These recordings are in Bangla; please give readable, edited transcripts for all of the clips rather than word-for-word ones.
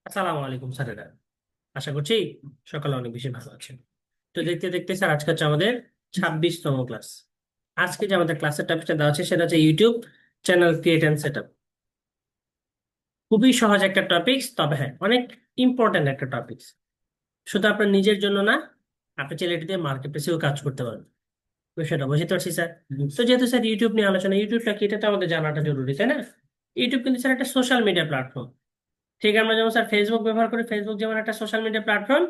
আসসালামু আলাইকুম স্যারেরা। আশা করছি সকালে অনেক বেশি ভালো আছেন। তো দেখতে দেখতে স্যার আজকে হচ্ছে আমাদের 26তম ক্লাস। আজকে যে আমাদের ক্লাসের টপিকটা দেওয়া আছে সেটা হচ্ছে YouTube channel create and set up. খুবই সহজ একটা টপিক, তবে হ্যাঁ অনেক ইম্পর্ট্যান্ট একটা টপিক। শুধু আপনার নিজের জন্য না, আপনি চাইলে এটা দিয়ে মার্কেট প্লেসেও কাজ করতে পারবেন। বিষয়টা বুঝতে পারছি স্যার। তো যেহেতু স্যার ইউটিউব নিয়ে আলোচনা, ইউটিউবটা কি এটা তো আমাদের জানাটা জরুরি, তাই না? ইউটিউব কিন্তু স্যার একটা সোশ্যাল মিডিয়া প্ল্যাটফর্ম। ঠিক আমরা যেমন স্যার ফেসবুক ব্যবহার করি, ফেসবুক যেমন একটা সোশ্যাল মিডিয়া প্ল্যাটফর্ম,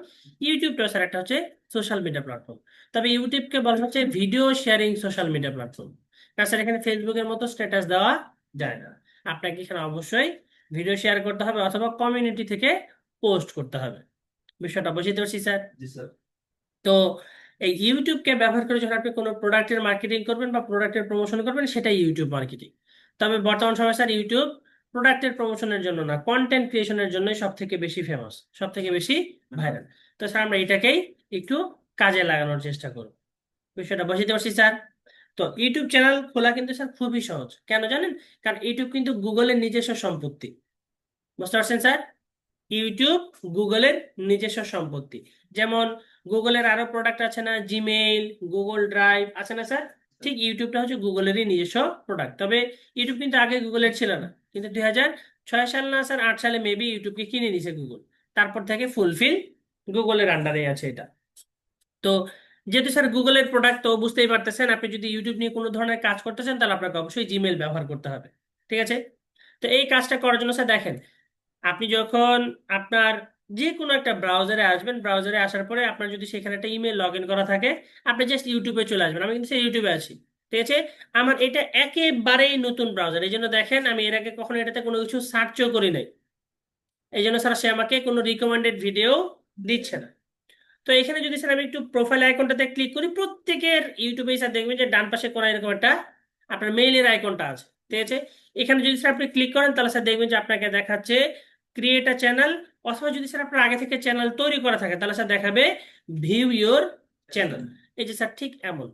ইউটিউবটাও স্যার একটা হচ্ছে সোশ্যাল মিডিয়া প্ল্যাটফর্ম। তবে ইউটিউবকে বলা হচ্ছে video sharing social media platform. কারণ স্যার এখানে ফেসবুকের মতো স্ট্যাটাস দেওয়া যায় না। আপনাকে এখানে অবশ্যই ভিডিও শেয়ার করতে হবে অথবা কমিউনিটি থেকে পোস্ট করতে হবে। বিষয়টা বুঝতে পারছি স্যার। জি স্যার। তো এই ইউটিউবকে ব্যবহার করে যখন আপনি কোনো প্রোডাক্টের মার্কেটিং করবেন বা প্রোডাক্টের প্রমোশন করবেন, সেটাই ইউটিউব মার্কেটিং। তবে বর্তমান সময় স্যার ইউটিউব প্রোডাক্টের প্রমোশনের জন্য না, কন্টেন্ট ক্রিয়েশনের জন্যই সব থেকে বেশি ফেমাস, সব থেকে বেশি ভাইরাল। তো স্যার আমরা এটাকেই একটু কাজে লাগানোর চেষ্টা করব। বিষয়টা বুঝতে পারছি স্যার। তো ইউটিউব চ্যানেল খোলা কিন্তু স্যার খুবই সহজ, কেন জানেন? কারণ ইউটিউব কিন্তু গুগলের নিজস্ব সম্পত্তি। বুঝতে পারছেন স্যার? ইউটিউব গুগলের নিজস্ব সম্পত্তি। যেমন গুগলের আরো প্রোডাক্ট আছে না, জিমেইল, গুগল ড্রাইভ আছে না স্যার? ঠিক ইউটিউবটা হচ্ছে গুগলেরই নিজস্ব প্রোডাক্ট। তবে ইউটিউব কিন্তু আগে গুগলের ছিল না, কিন্তু 2006 সাল না স্যার 2008 সালে মেবি ইউটিউবকে কিনে নিছে গুগল। তারপর থেকে ফুলফিল গুগলের আন্ডারে আছে এটা। তো যেহেতু স্যার গুগলের প্রোডাক্ট, তো বুঝতেই পারতেছেন আপনি যদি ইউটিউব নিয়ে কোনো ধরনের কাজ করতেছেন তাহলে আপনাকে অবশ্যই জিমেইল ব্যবহার করতে হবে। ঠিক আছে? তো এই কাজটা করার জন্য স্যার দেখেন, আপনি যখন আপনার যে কোনো একটা ব্রাউজারে আসবেন, ব্রাউজারে আসার পরে আপনার যদি সেখানে একটা ইমেল লগ ইন করা থাকে, আপনি জাস্ট ইউটিউবে চলে আসবেন। আমি কিন্তু সেই ইউটিউবে আছি। ঠিক আছে? আমার এটা একেবারেই নতুন ব্রাউজার, এই জন্য দেখেন আমি এর আগে কখনো এটাতে কোনো কিছু সার্চও করি নাই। এই জন্য স্যার সে আমাকে কোনো রিকমেন্ডেড ভিডিও দিচ্ছে না। তো এখানে যদি স্যার আমি একটু প্রোফাইল আইকনটাতে ক্লিক করি, প্রত্যেকের ইউটিউবে স্যার দেখবেন যে ডান পাশে কোনো এরকম একটা আপনার মেইলের আইকনটা আছে। ঠিক আছে? এখানে যদি স্যার আপনি ক্লিক করেন তাহলে স্যার দেখবেন যে আপনাকে দেখাচ্ছে ক্রিয়েট আ চ্যানেল, অথবা যদি স্যার আপনার আগে থেকে চ্যানেল তৈরি করা থাকে তাহলে স্যার দেখাবে ভিউ ইওর চ্যানেল। এই যে স্যার ঠিক এমন।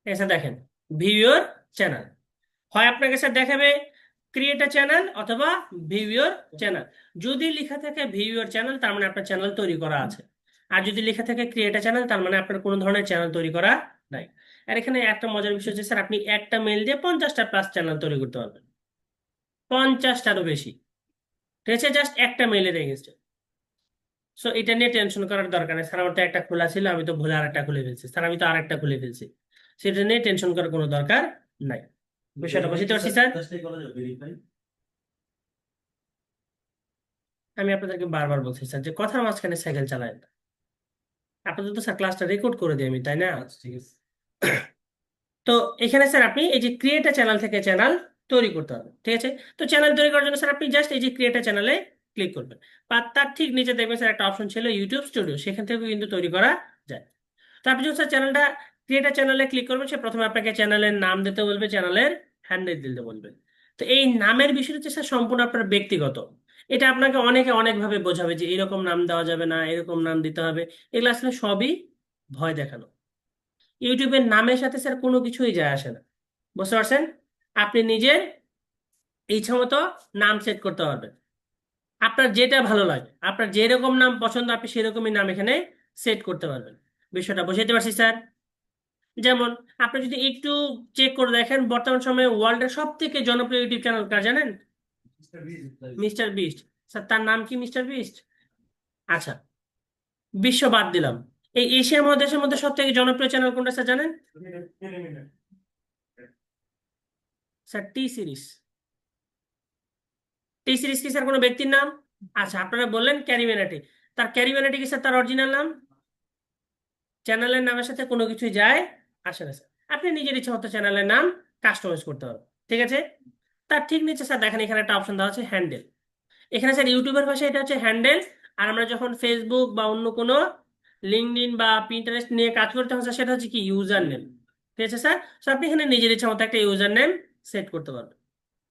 এসে দেখেন ভিউ ইওর চ্যানেল। হয় আপনাকে স্যার দেখাবে ক্রিয়েট আ চ্যানেল অথবা ভিউ ইওর চ্যানেল। যদি লেখা থাকে ভিউ ইওর চ্যানেল তার মানে আপনার চ্যানেল তৈরি করা আছে। আর যদি লেখা থাকে ক্রিয়েট আ চ্যানেল তার মানে আপনার কোনো ধরনের চ্যানেল তৈরি করা নাই। আর এখানে একটা মজার বিষয় হচ্ছে স্যার আপনি একটা মেল দিয়ে 50টা প্লাস চ্যানেল তৈরি করতে পারবেন, 50টারও বেশি। ঠিক আছে? জাস্ট একটা মেলের এগেনস্টে। সো এটা নিয়ে টেনশন করার দরকার নেই স্যার, আমার তো একটা খোলা ছিল, আমি তো ভুলে আরেকটা খুলে ফেলছি স্যার, আমি তো আরেকটা খুলে ফেলছি। সেটা নিয়ে টেনশন করার কোনো দরকার নাই। বিষয়টা ভেরিফাই বুঝতে কি পারছি স্যার? স্যার। কাজটাই করা যাবে ভেরিফাই? আমি আপনাদেরকে বারবার বলছি স্যার যে কথার মাঝখানে সাইকেল চালায় না। আপনাদের তো স্যার ক্লাসটা রেকর্ড করে দিই আমি, তাই না? আচ্ছা ঠিক আছে। তো এখানে স্যার আপনি এই যে ক্রিয়েটার চ্যানেল থেকে চ্যানেল তৈরি করতে হবে। ঠিক আছে? তো চ্যানেল তৈরি করার জন্য স্যার আপনি জাস্ট এই যে ক্রিয়েটার চ্যানেলে ক্লিক করবেন। আর তার ঠিক নিচে দেখবেন স্যার একটা অপশন ছিল ইউটিউব স্টুডিও, সেখান থেকে কিন্তু তৈরি করা যায়। তো আপনি যখন স্যার চ্যানেলটা ক্রিয়েটার চ্যানেলে ক্লিক করবেন, সে প্রথমে আপনাকে চ্যানেলের নাম দিতে বলবে, চ্যানেলের হ্যান্ডেল দিতে বলবে। তো এই নামের বিষয়টা হচ্ছে স্যার সম্পূর্ণ আপনার ব্যক্তিগত। এটা আপনাকে অনেকে অনেকভাবে বোঝাবে যে এরকম নাম দেওয়া যাবে না, এরকম নাম দিতে হবে। এগুলো আসলে সবই ভয় দেখানো। ইউটিউবের নামের সাথে স্যার কোনো কিছুই যায় আসে না। বুঝতে পারছেন? আপনি নিজের ইচ্ছা মতো নাম সেট করতে পারবেন। আপনার যেটা ভালো লাগে, আপনার যেরকম নাম পছন্দ আপনি সেরকমই নাম এখানে সেট করতে পারবেন। বিষয়টা বুঝতে পারছি স্যার। যেমন আপনি যদি একটু চেক করে দেখেন, বর্তমান সময়ে ওয়ার্ল্ডের সব থেকে জনপ্রিয় ইউটিউব চ্যানেল কার জানেন? Mister beast. Mister beast. Sir তার নাম কি মিস্টার বিস্ট? আচ্ছা, বিশ্ব বাদ দিলাম, এই এশিয়া মহাদেশের মধ্যে সব থেকে জনপ্রিয় চ্যানেল কোনটা স্যার জানেন? Sir T series. T series কি স্যার কোনো ব্যক্তির নাম? আচ্ছা, আপনারা বললেন ক্যারিমিনাটি। তার ক্যারিমিনাটি কি স্যার তার অরিজিনাল নাম? চ্যানেলের নামের সাথে কোনো কিছুই যায় আসে না স্যার। আপনি নিজের ইচ্ছা মতো চ্যানেলের নাম কাস্টমাইজ করতে পারবেন। ঠিক আছে? তার ঠিক নিচে স্যার দেখেন এখানে একটা অপশন দেওয়া আছে হ্যান্ডেল। এখানে স্যার ইউটিউবের ভাষায় এটা হচ্ছে হ্যান্ডেল। আর আমরা যখন ফেসবুক বা অন্য কোনো লিঙ্কডইন বা পিন্টারেস্ট নিয়ে কাজ করতে হয় স্যার, সেটা হচ্ছে কি ইউজার নেম। ঠিক আছে স্যার? তো আপনি এখানে নিজের ইচ্ছা মতো একটা ইউজার নেম সেট করতে পারবেন।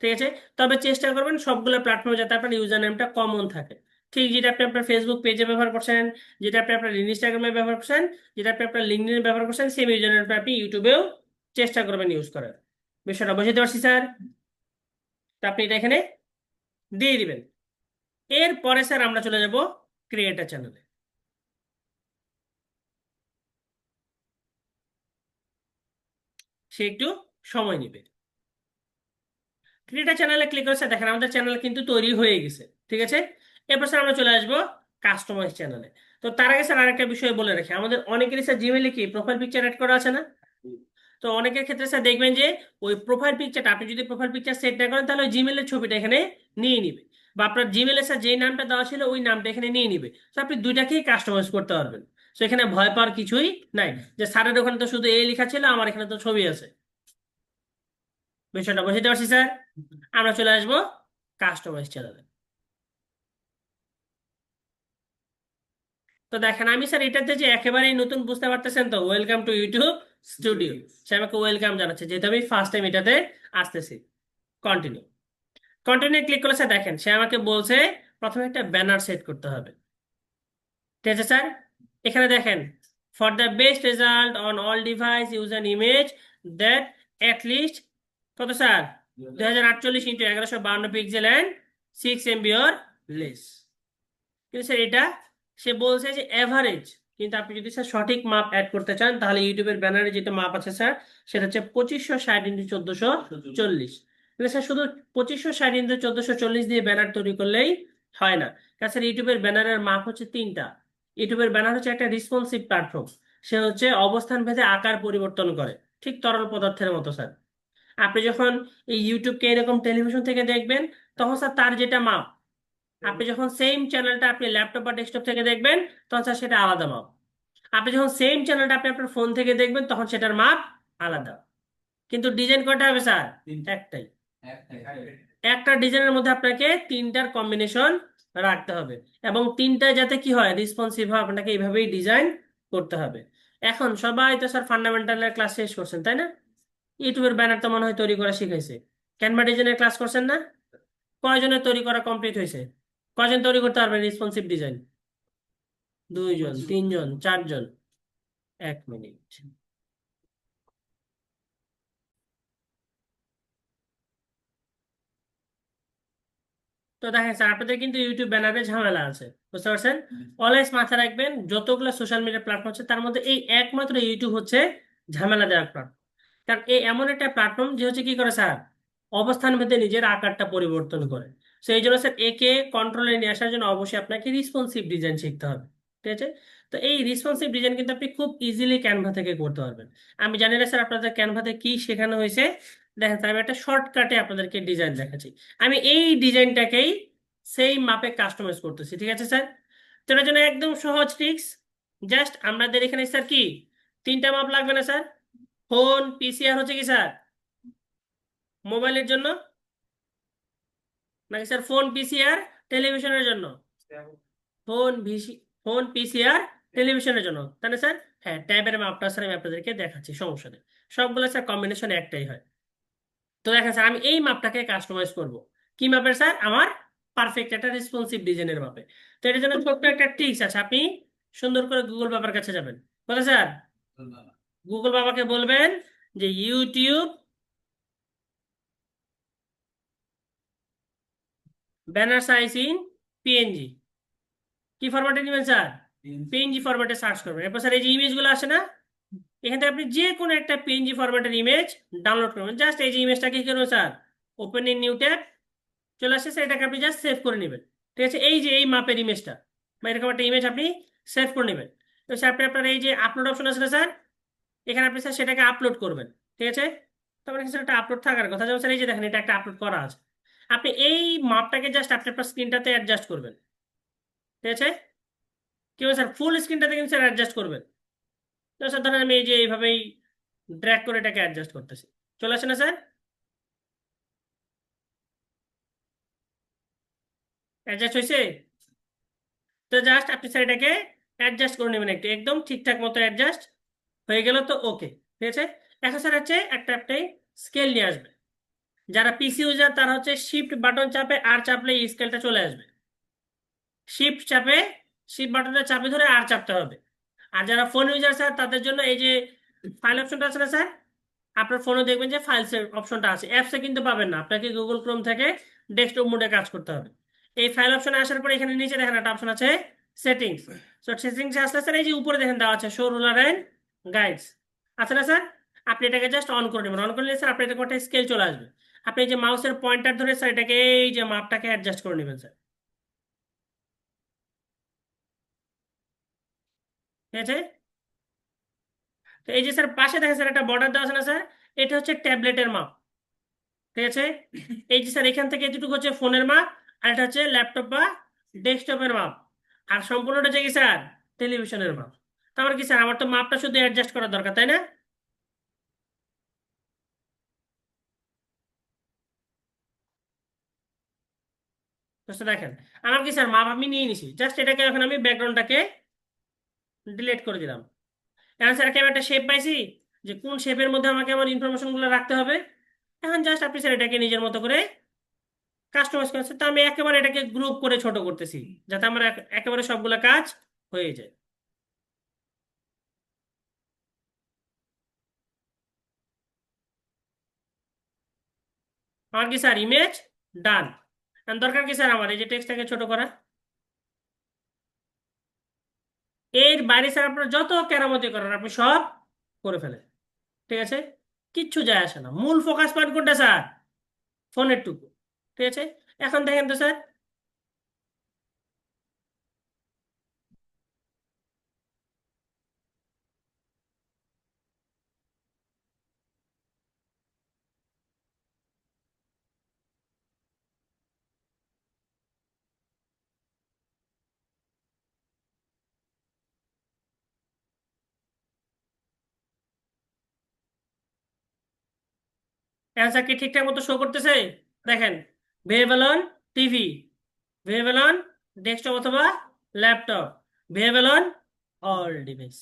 ঠিক আছে? তবে চেষ্টা করবেন সবগুলো প্ল্যাটফর্মে যাতে আপনার ইউজার নেমটা কমন থাকে। ঠিক যেটা আপনি আপনার ফেসবুক পেজে ব্যবহার করছেন, যেটা আপনি আপনার ইনস্টাগ্রামে ব্যবহার করছেন, যেটা আপনি আপনার লিঙ্কডইনে ব্যবহার করছেন, সেম ইউজারনেমটা আপনি ইউটিউবেও চেষ্টা করবেন ইউজ করার। বিষয়টা বুঝতে পারছি স্যার? তো আপনি এটা এখানে দিয়ে দিবেন। এরপরে স্যার আমরা চলে যাব ক্রিয়েটার চ্যানেলে। সে একটু সময় নেবে। ক্রিয়েটার চ্যানেলে ক্লিক করে স্যার দেখেন আমাদের চ্যানেল কিন্তু তৈরি হয়ে গেছে, ঠিক আছে। এরপর স্যার আমরা চলে আসবো কাস্টমাইজ চ্যানেলে। তো তার আগে স্যার আরেকটা বিষয় বলে রাখি, আমাদের অনেকেরই স্যার জিমেইলে কি প্রোফাইল পিকচার অ্যাড করা আছে না? তো অনেকের ক্ষেত্রে স্যার দেখবেন যে ওই প্রোফাইল পিকচারটা, আপনি যদি প্রোফাইল পিকচার সেট না করেন তাহলে ওই জিমেলের ছবিটা এখানে নিয়ে নিবে, বা আপনার জিমেলে স্যার যেই নামটা দেওয়া ছিল ওই নামটা এখানে নিয়ে নিবে। তো আপনি দুইটাকেই কাস্টমাইজ করতে পারবেন। তো এখানে ভয় পাওয়ার কিছুই নাই যে স্যারের ওখানে তো শুধু এই লেখা ছিল, আমার এখানে তো ছবি আছে। বিষয়টা বুঝতে পারছি স্যার? আমরা চলে আসবো কাস্টমাইজ চ্যানেলে। তো দেখেন আমি স্যার এটাতে যে একেবারেই নতুন বুঝতে পারতেছেন, তো ওয়েলকাম টু ইউটিউব স্টুডিও, সে আমাকে ওয়েলকাম জানাচ্ছে যেহেতু আমি ফার্স্ট টাইম এটাতে আসতেছি। কন্টিনিউ। কন্টিনিউ ক্লিক করলে স্যার দেখেন সে আমাকে বলছে প্রথমে একটা ব্যানার সেট করতে হবে, ঠিক আছে স্যার? এখানে দেখেন for the best result on all device use an image that at least কত sir 2048 × 1152 pixel and 6 MB or less. কিন্তু স্যার এটা সে বলছে যে অ্যাভারেজ, কিন্তু আপনি যদি স্যার সঠিক মাপ অ্যাড করতে চান তাহলে ইউটিউবের ব্যানারে যেটা মাপ আছে স্যার সেটা হচ্ছে 2560 × 1440। কিন্তু স্যার শুধু 2560 × 1440 দিয়ে ব্যানার তৈরি করলেই হয় না, কারণ স্যার ইউটিউবের ব্যানারের মাপ হচ্ছে তিনটা। ইউটিউবের ব্যানার হচ্ছে একটা রেসপন্সিভ প্ল্যাটফর্ম, সে হচ্ছে অবস্থান ভেদে আকার পরিবর্তন করে, ঠিক তরল পদার্থের মতো স্যার। আপনি যখন এই ইউটিউবকে এরকম টেলিভিশন থেকে দেখবেন তখন স্যার তার যেটা মাপ, আপনি যখন সেম চ্যানেলটা আপনি ল্যাপটপ বা ডেস্কটপ থেকে দেখবেন তখন স্যার সেটা আলাদা মাপ। আপনি যখন সেম চ্যানেলটা আপনি আপনার ফোন থেকে দেখবেন তখন সেটার মাপ আলাদা। কিন্তু ডিজাইন কয়টা হবে স্যার? একটাই। একটা ডিজাইনের মধ্যে আপনাকে তিনটার কম্বিনেশন রাখতে হবে, এবং তিনটা যাতে কি হয় রেসপন্সিভ হয় আপনাকে এইভাবেই ডিজাইন করতে হবে। এখন সবাই তো স্যার ফান্ডামেন্টালের ক্লাস শেষ করছেন তাই না? ইউটিউবের ব্যানার তো মনে হয় তৈরি করা শিখাইছে। ক্যানভা ডিজাইনের ক্লাস করছেন না? কয়জনের তৈরি করা কমপ্লিট হয়েছে? কয়জন তৈরি করতে পারবেন রেসপন্সিভ ডিজাইন? দুইজন, তিনজন, চারজন? 1 মিনিট। তো দেখেন স্যার আপনাদের কিন্তু ইউটিউব ব্যানারে ঝামেলা আছে, বুঝতে পারছেন? অলওয়েজ মাথায় রাখবেন যতগুলো সোশ্যাল মিডিয়া প্ল্যাটফর্ম আছে তার মধ্যে এই একমাত্র ইউটিউব হচ্ছে ঝামেলা দেওয়ার প্ল্যাটফর্ম। কারণ এই এমন একটা প্ল্যাটফর্ম যে হচ্ছে কি করে স্যার অবস্থান ভেদে নিজের আকারটা পরিবর্তন করে। তো এই জন্য স্যার একে কন্ট্রোলে নিয়ে আসার জন্য অবশ্যই আপনাকে রেসপন্সিভ ডিজাইন শিখতে হবে, ঠিক আছে? তো এই রেসপন্সিভ ডিজাইন কিন্তু আপনি খুব ইজিলি ক্যানভা থেকে করতে পারবেন। আমি জানি না স্যার আপনাদের ক্যানভাতে কি শেখানো হয়েছে, দেখেন স্যার আমি একটা শর্টকাটে আপনাদেরকে ডিজাইন দেখাচ্ছি। আমি এই ডিজাইনটাকেই সেই মাপে কাস্টমাইজ করতেছি, ঠিক আছে স্যার? তো এটার জন্য একদম সহজ ট্রিক্স, জাস্ট আমাদের এখানে স্যার কি তিনটা মাপ লাগবে না স্যার? ফোন, পিসি আর হচ্ছে কি স্যার মোবাইলের জন্য, নাকি স্যার ফোন, পিসি আর টেলিভিশনের জন্য? ফোন, ভিসি, ফোন, পিসি আর টেলিভিশনের জন্য, তাই না স্যার? হ্যাঁ, ট্যাবের মাপটা স্যার আমি আপনাদেরকে দেখাচ্ছি, সমস্যা নেই। সবগুলো স্যার কম্বিনেশন একটাই হয়। তো দেখেন স্যার আমি এই মাপটাকে কাস্টমাইজ করব কি মাপের স্যার? আমার পারফেক্ট একটা রেসপন্সিভ ডিজাইনের মাপে। তো এটার জন্য ছোট্ট একটা ট্রিক্স আছে, আপনি সুন্দর করে গুগল বাবার কাছে যাবেন। বলে স্যার গুগল বাবাকে বলবেন যে YouTube banner size in PNG. কি ফরম্যাটে নেবেন স্যার? পিএনজি ফরম্যাটে সার্চ করবেন। এরপর স্যার এই যে ইমেজগুলো আসে না, এখান থেকে আপনি যে কোনো একটা পিএনজি ফরম্যাটের ইমেজ ডাউনলোড করবেন। জাস্ট এই যে ইমেজটাকে কি করবেন sir open in new tab, চলে আসছে স্যার, এটাকে আপনি জাস্ট সেভ করে নেবেন। ঠিক আছে, এই যে এই মাপের ইমেজটা বা এরকম একটা ইমেজ আপনি সেভ করে নেবেন। তো স্যার আপনি আপনার এই যে আপলোড অপশন আছে না স্যার, এখানে আপনি স্যার সেটাকে আপলোড করবেন, ঠিক আছে? তারপরে স্যার একটা আপলোড থাকার কথা, যেমন স্যার এই যে দেখেন এটা একটা আপলোড করা আছে। আপনি এই মাপটাকে জাস্ট আপনি আপনার স্ক্রিনটাতে অ্যাডজাস্ট করবেন, ঠিক আছে? কি হবে স্যার ফুল স্ক্রিনটাতে কিন্তু স্যার অ্যাডজাস্ট করবেন। তো স্যার ধরেন আমি এই যে এইভাবেই ড্র্যাগ করে এটাকে অ্যাডজাস্ট করতেছি, চলে আসে না স্যার? অ্যাডজাস্ট হয়েছে? তো জাস্ট আপনি স্যার এটাকে অ্যাডজাস্ট করে নেবেন একটু, একদম ঠিকঠাক মতো অ্যাডজাস্ট হয়ে গেল তো ওকে, ঠিক আছে। এখন স্যার হচ্ছে একটা আপনি স্কেল নিয়ে আসবে। যারা পিসি ইউজার তারা হচ্ছে শিফট বাটন চাপে আর চাপলে এই স্কেলটা চলে আসবে। শিফট চাপে, শিফট বাটনটা চাপে ধরে আর চাপতে হবে। আর যারা ফোন ইউজার স্যার তাদের জন্য এই যে ফাইল অপশনটা আছে না স্যার, আপনার ফোনে দেখবেন যে ফাইলসের অপশনটা আছে, অ্যাপসে কিন্তু পাবেন না, আপনাকে গুগল ক্রোম থেকে ডেস্কটপ মোডে কাজ করতে হবে। এই ফাইল অপশনে আসার পরে এখানে নিচে দেখেন একটা অপশন আছে সেটিংস। তো সেটিংসে আসলে স্যার এই যে উপরে দেখেন দেওয়া আছে শো রুলার এন্ড গাইডস, আছে না স্যার? আপনি এটাকে জাস্ট অন করে নেবেন, অন করলে স্যার আপনার এটা একটা স্কেল চলে আসবে। আপনি এই যে মাউসের পয়েন্টার ধরে স্যার এটাকে এই যে মাপটাকে অ্যাডজাস্ট করে নেবেন স্যার, ঠিক আছে? তো এই যে স্যার পাশে দেখেন স্যার একটা বর্ডার দেওয়া আছে না স্যার, এটা হচ্ছে ট্যাবলেটের মাপ, ঠিক আছে? এই যে স্যার এখান থেকে এতটুকু হচ্ছে ফোনের মাপ, আর এটা হচ্ছে ল্যাপটপ বা ডেস্কটপের মাপ, আর সম্পূর্ণটা হচ্ছে কি স্যার টেলিভিশনের মাপ। তারপর কি স্যার আমার তো মাপটা শুধু অ্যাডজাস্ট করার দরকার, তাই না? তো স্যার দেখেন আমার কি স্যার মাপ আমি নিয়ে নিছি, জাস্ট এটাকে এখন আমি ব্যাকগ্রাউন্ডটাকে ডিলিট করে দিলাম। এখন স্যার আমি একটা শেপ পাইছি যে কোন শেপের মধ্যে আমাকে আমার ইনফরমেশন গুলো রাখতে হবে। এখন জাস্ট আপনি স্যার এটাকে নিজের মতো করে কাস্টমাইজ করছে, তো আমি একেবারে এটাকে গ্রুপ করে ছোট করতেছি যাতে আমার একেবারে সবগুলো কাজ হয়ে যায়। আমার কি স্যার ইমেজ ডান। দরকার কি স্যার আমার এই যে টেক্সটটাকে ছোট করা? এর বাইরে স্যার আপনার যত কেরামতি করার আপনি সব করে ফেলেন, ঠিক আছে? কিচ্ছু যায় আসে না, মূল ফোকাস পয়েন্ট কোনটা স্যার? ফোনের টুকু, ঠিক আছে? এখন দেখেন তো স্যার, অ্যান্সার কি ঠিকঠাক মতো শো করতেছে? দেখেন, variable on TV, variable on desktop অথবা laptop, variable on all device.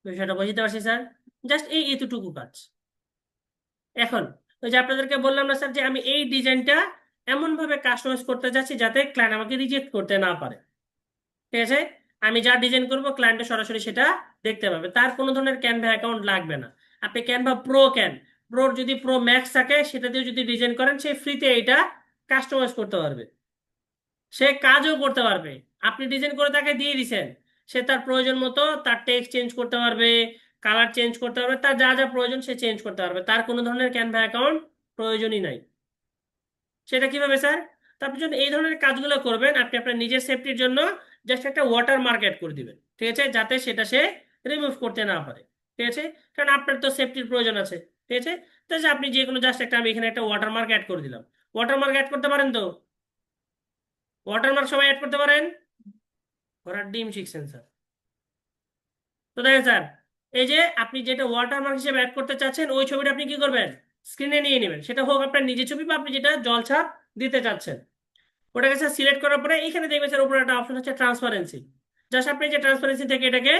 বিষয়টা বুঝতে পারছি স্যার, জাস্ট এই এতটুকু কাজ। এখন ওই যে আপনাদেরকে বললাম না স্যার যে আমি এই ডিজাইনটা এমন ভাবে কাস্টমাইজ করতে যাচ্ছি যাতে ক্লায়েন্ট আমাকে রিজেক্ট করতে না পারে, ঠিক আছে? আমি যা ডিজাইন করব ক্লায়েন্টে সরাসরি সেটা দেখতে পাবে, তার কোনো ধরনের ক্যানভা অ্যাকাউন্ট লাগবে না। আপনি ক্যানভা প্রো প্রোর যদি প্রো ম্যাক্স থাকে সেটা দিয়ে যদি ডিজাইন করেন সে ফ্রিতে এটা কাস্টমাইজ করতে পারবে, সে কাজও করতে পারবে। আপনি ডিজাইন করে তাকে দিয়ে দিছেন, সে তার প্রয়োজন মতো তার টেক্সট চেঞ্জ করতে পারবে, কালার চেঞ্জ করতে পারবে, তার যা যা প্রয়োজন সে চেঞ্জ করতে পারবে, তার কোনো ধরনের ক্যানভা অ্যাকাউন্ট প্রয়োজনই নাই। সেটা কিভাবে স্যার? তারপর যখন এই ধরনের কাজগুলো করবেন আপনি আপনার নিজের সেফটির জন্য জাস্ট একটা ওয়াটার মার্ক অ্যাড করে দিবেন, ঠিক আছে, যাতে সেটা সে রিমুভ করতে না পারে, ঠিক আছে? কারণ আপনার তো সেফটির প্রয়োজন আছে, ঠিক আছে? তো যে আপনি যে কোনো জাস্ট একটা আমি এখানে একটা ওয়াটার মার্ক অ্যাড করে দিলাম। ওয়াটার মার্ক অ্যাড করতে পারেন তো? ওয়াটার মার্ক সবাই অ্যাড করতে পারেন? ঘোড়ার ডিম শিখছেন স্যার। তো দেখেন স্যার, এই যে আপনি যেটা ওয়াটারমার্ক হিসেবে অ্যাড করতে চাচ্ছেন ওই ছবিটা আপনি কি করবেন, স্ক্রিনে নিয়ে নেবেন, সেটা হোক আপনার নিজের ছবি বা আপনি যেটা জলছাপ দিতে চাচ্ছেন। ওটাকে স্যার সিলেক্ট করার পরে এখানে দেখবেন স্যার উপরে একটা অপশন হচ্ছে ট্রান্সপারেন্সি, জাস্ট আপনি যে ট্রান্সপারেন্সি থেকে এটাকে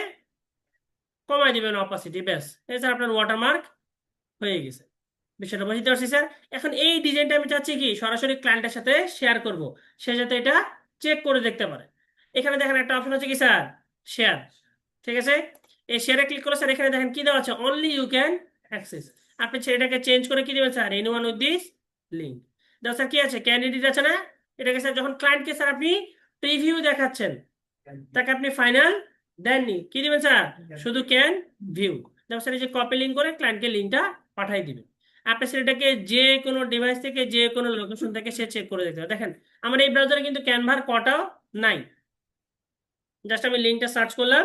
কমাই দিবেন অপাসিটি, ব্যাস এই স্যার আপনার ওয়াটারমার্ক হয়ে গেছে। বিষয়টা বুঝতে পারছি স্যার। এখন এই ডিজাইনটা আমি চাচ্ছি কি সরাসরি ক্লায়েন্টের সাথে শেয়ার করব, সে যাতে এটা চেক করে দেখতে পারে। এখানে দেখেন একটা অপশন হচ্ছে কি স্যার শেয়ার, ঠিক আছে? এই শেয়ারে ক্লিক করলে স্যার এখানে দেখেন কি দেওয়া আছে অনলি ইউ ক্যান অ্যাক্সেস। আপনি সেটাকে চেঞ্জ করে কি দেবেন sir anyone with this link. দাও স্যার কি আছে ক্যান্ডিডেট আছে না, এটাকে স্যার যখন ক্লায়েন্টকে স্যার আপনি প্রিভিউ দেখাচ্ছেন তাকে আপনি ফাইনাল দেননি, কি দিবেন স্যার শুধু ক্যান ভিউ। দেখো স্যার এই যে কপি লিঙ্ক করে ক্লায়েন্টকে লিঙ্কটা পাঠাই দিবেন। আপনি সেটাকে যে কোনো ডিভাইস থেকে যে কোনো লোকেশন থেকে সে চেক করে দেখতে পারে। দেখেন আমার এই ব্রাউজারে কিন্তু ক্যানভার কটাও নাই, জাস্ট আমি লিঙ্কটা সার্চ করলাম,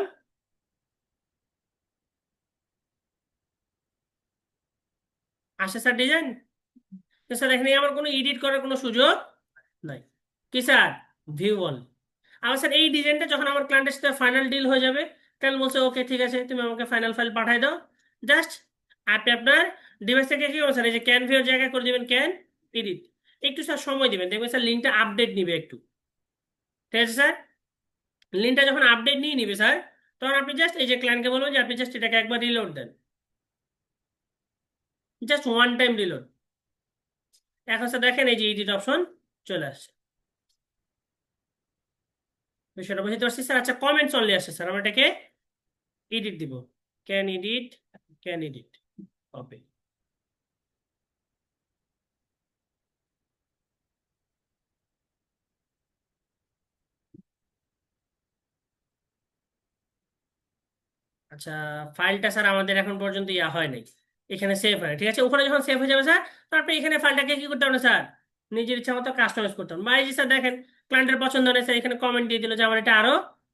আসে স্যার ডিজাইন। তো স্যার এখানে আমার কোনো এডিট করার কোনো সুযোগ নাই, কি স্যার ভিউ অনলি। আমার স্যার এই ডিজাইনটা যখন আমার ক্লায়েন্টের সাথে ফাইনাল ডিল হয়ে যাবে, ক্লায়েন্ট বলছে ওকে ঠিক আছে তুমি আমাকে ফাইনাল ফাইল পাঠাই দাও, জাস্ট আপনি আপনার ডিভাইস থেকে কি করবেন স্যার এই যে ক্যান ভিউর জায়গায় করে দিবেন ক্যান এডিট। একটু স্যার সময় দিবেন, দেখবেন স্যার লিঙ্কটা আপডেট নিবে একটু, ঠিক আছে স্যার? লিঙ্কটা যখন আপডেট নিয়ে নিবে স্যার তখন আপনি জাস্ট এই যে ক্লায়েন্টকে বলবেন যে আপনি জাস্ট এটাকে একবার রিলোড দেন, জাস্ট ওয়ান টাইম রিলোড। এখন স্যার দেখেন এই যে এডিট অপশন চলে আসছে। বিষয়টা বুঝতে পারছি স্যার। আচ্ছা, কমেন্টস অনলি আসছে স্যার, আমরা এটাকে এডিট দিব। ক্যান এডিট হবে। আচ্ছা, ফাইলটা স্যার আমাদের এখন পর্যন্ত ইয়া হয় নাই, এখানে সেভ হয়, ঠিক আছে। ওখানে যখন সেভ হয়ে যাবে স্যার, তারপরে এখানে ফাইলটাকে কি করতে হবে স্যার, নিজের ইচ্ছা মতো কাস্টমাইজ করতে হবে। বা এই যে স্যার দেখেন, ক্লায়েন্টের পছন্দ হলে স্যার এখানে কমেন্ট দিয়ে দিল যে আমার এটা আরো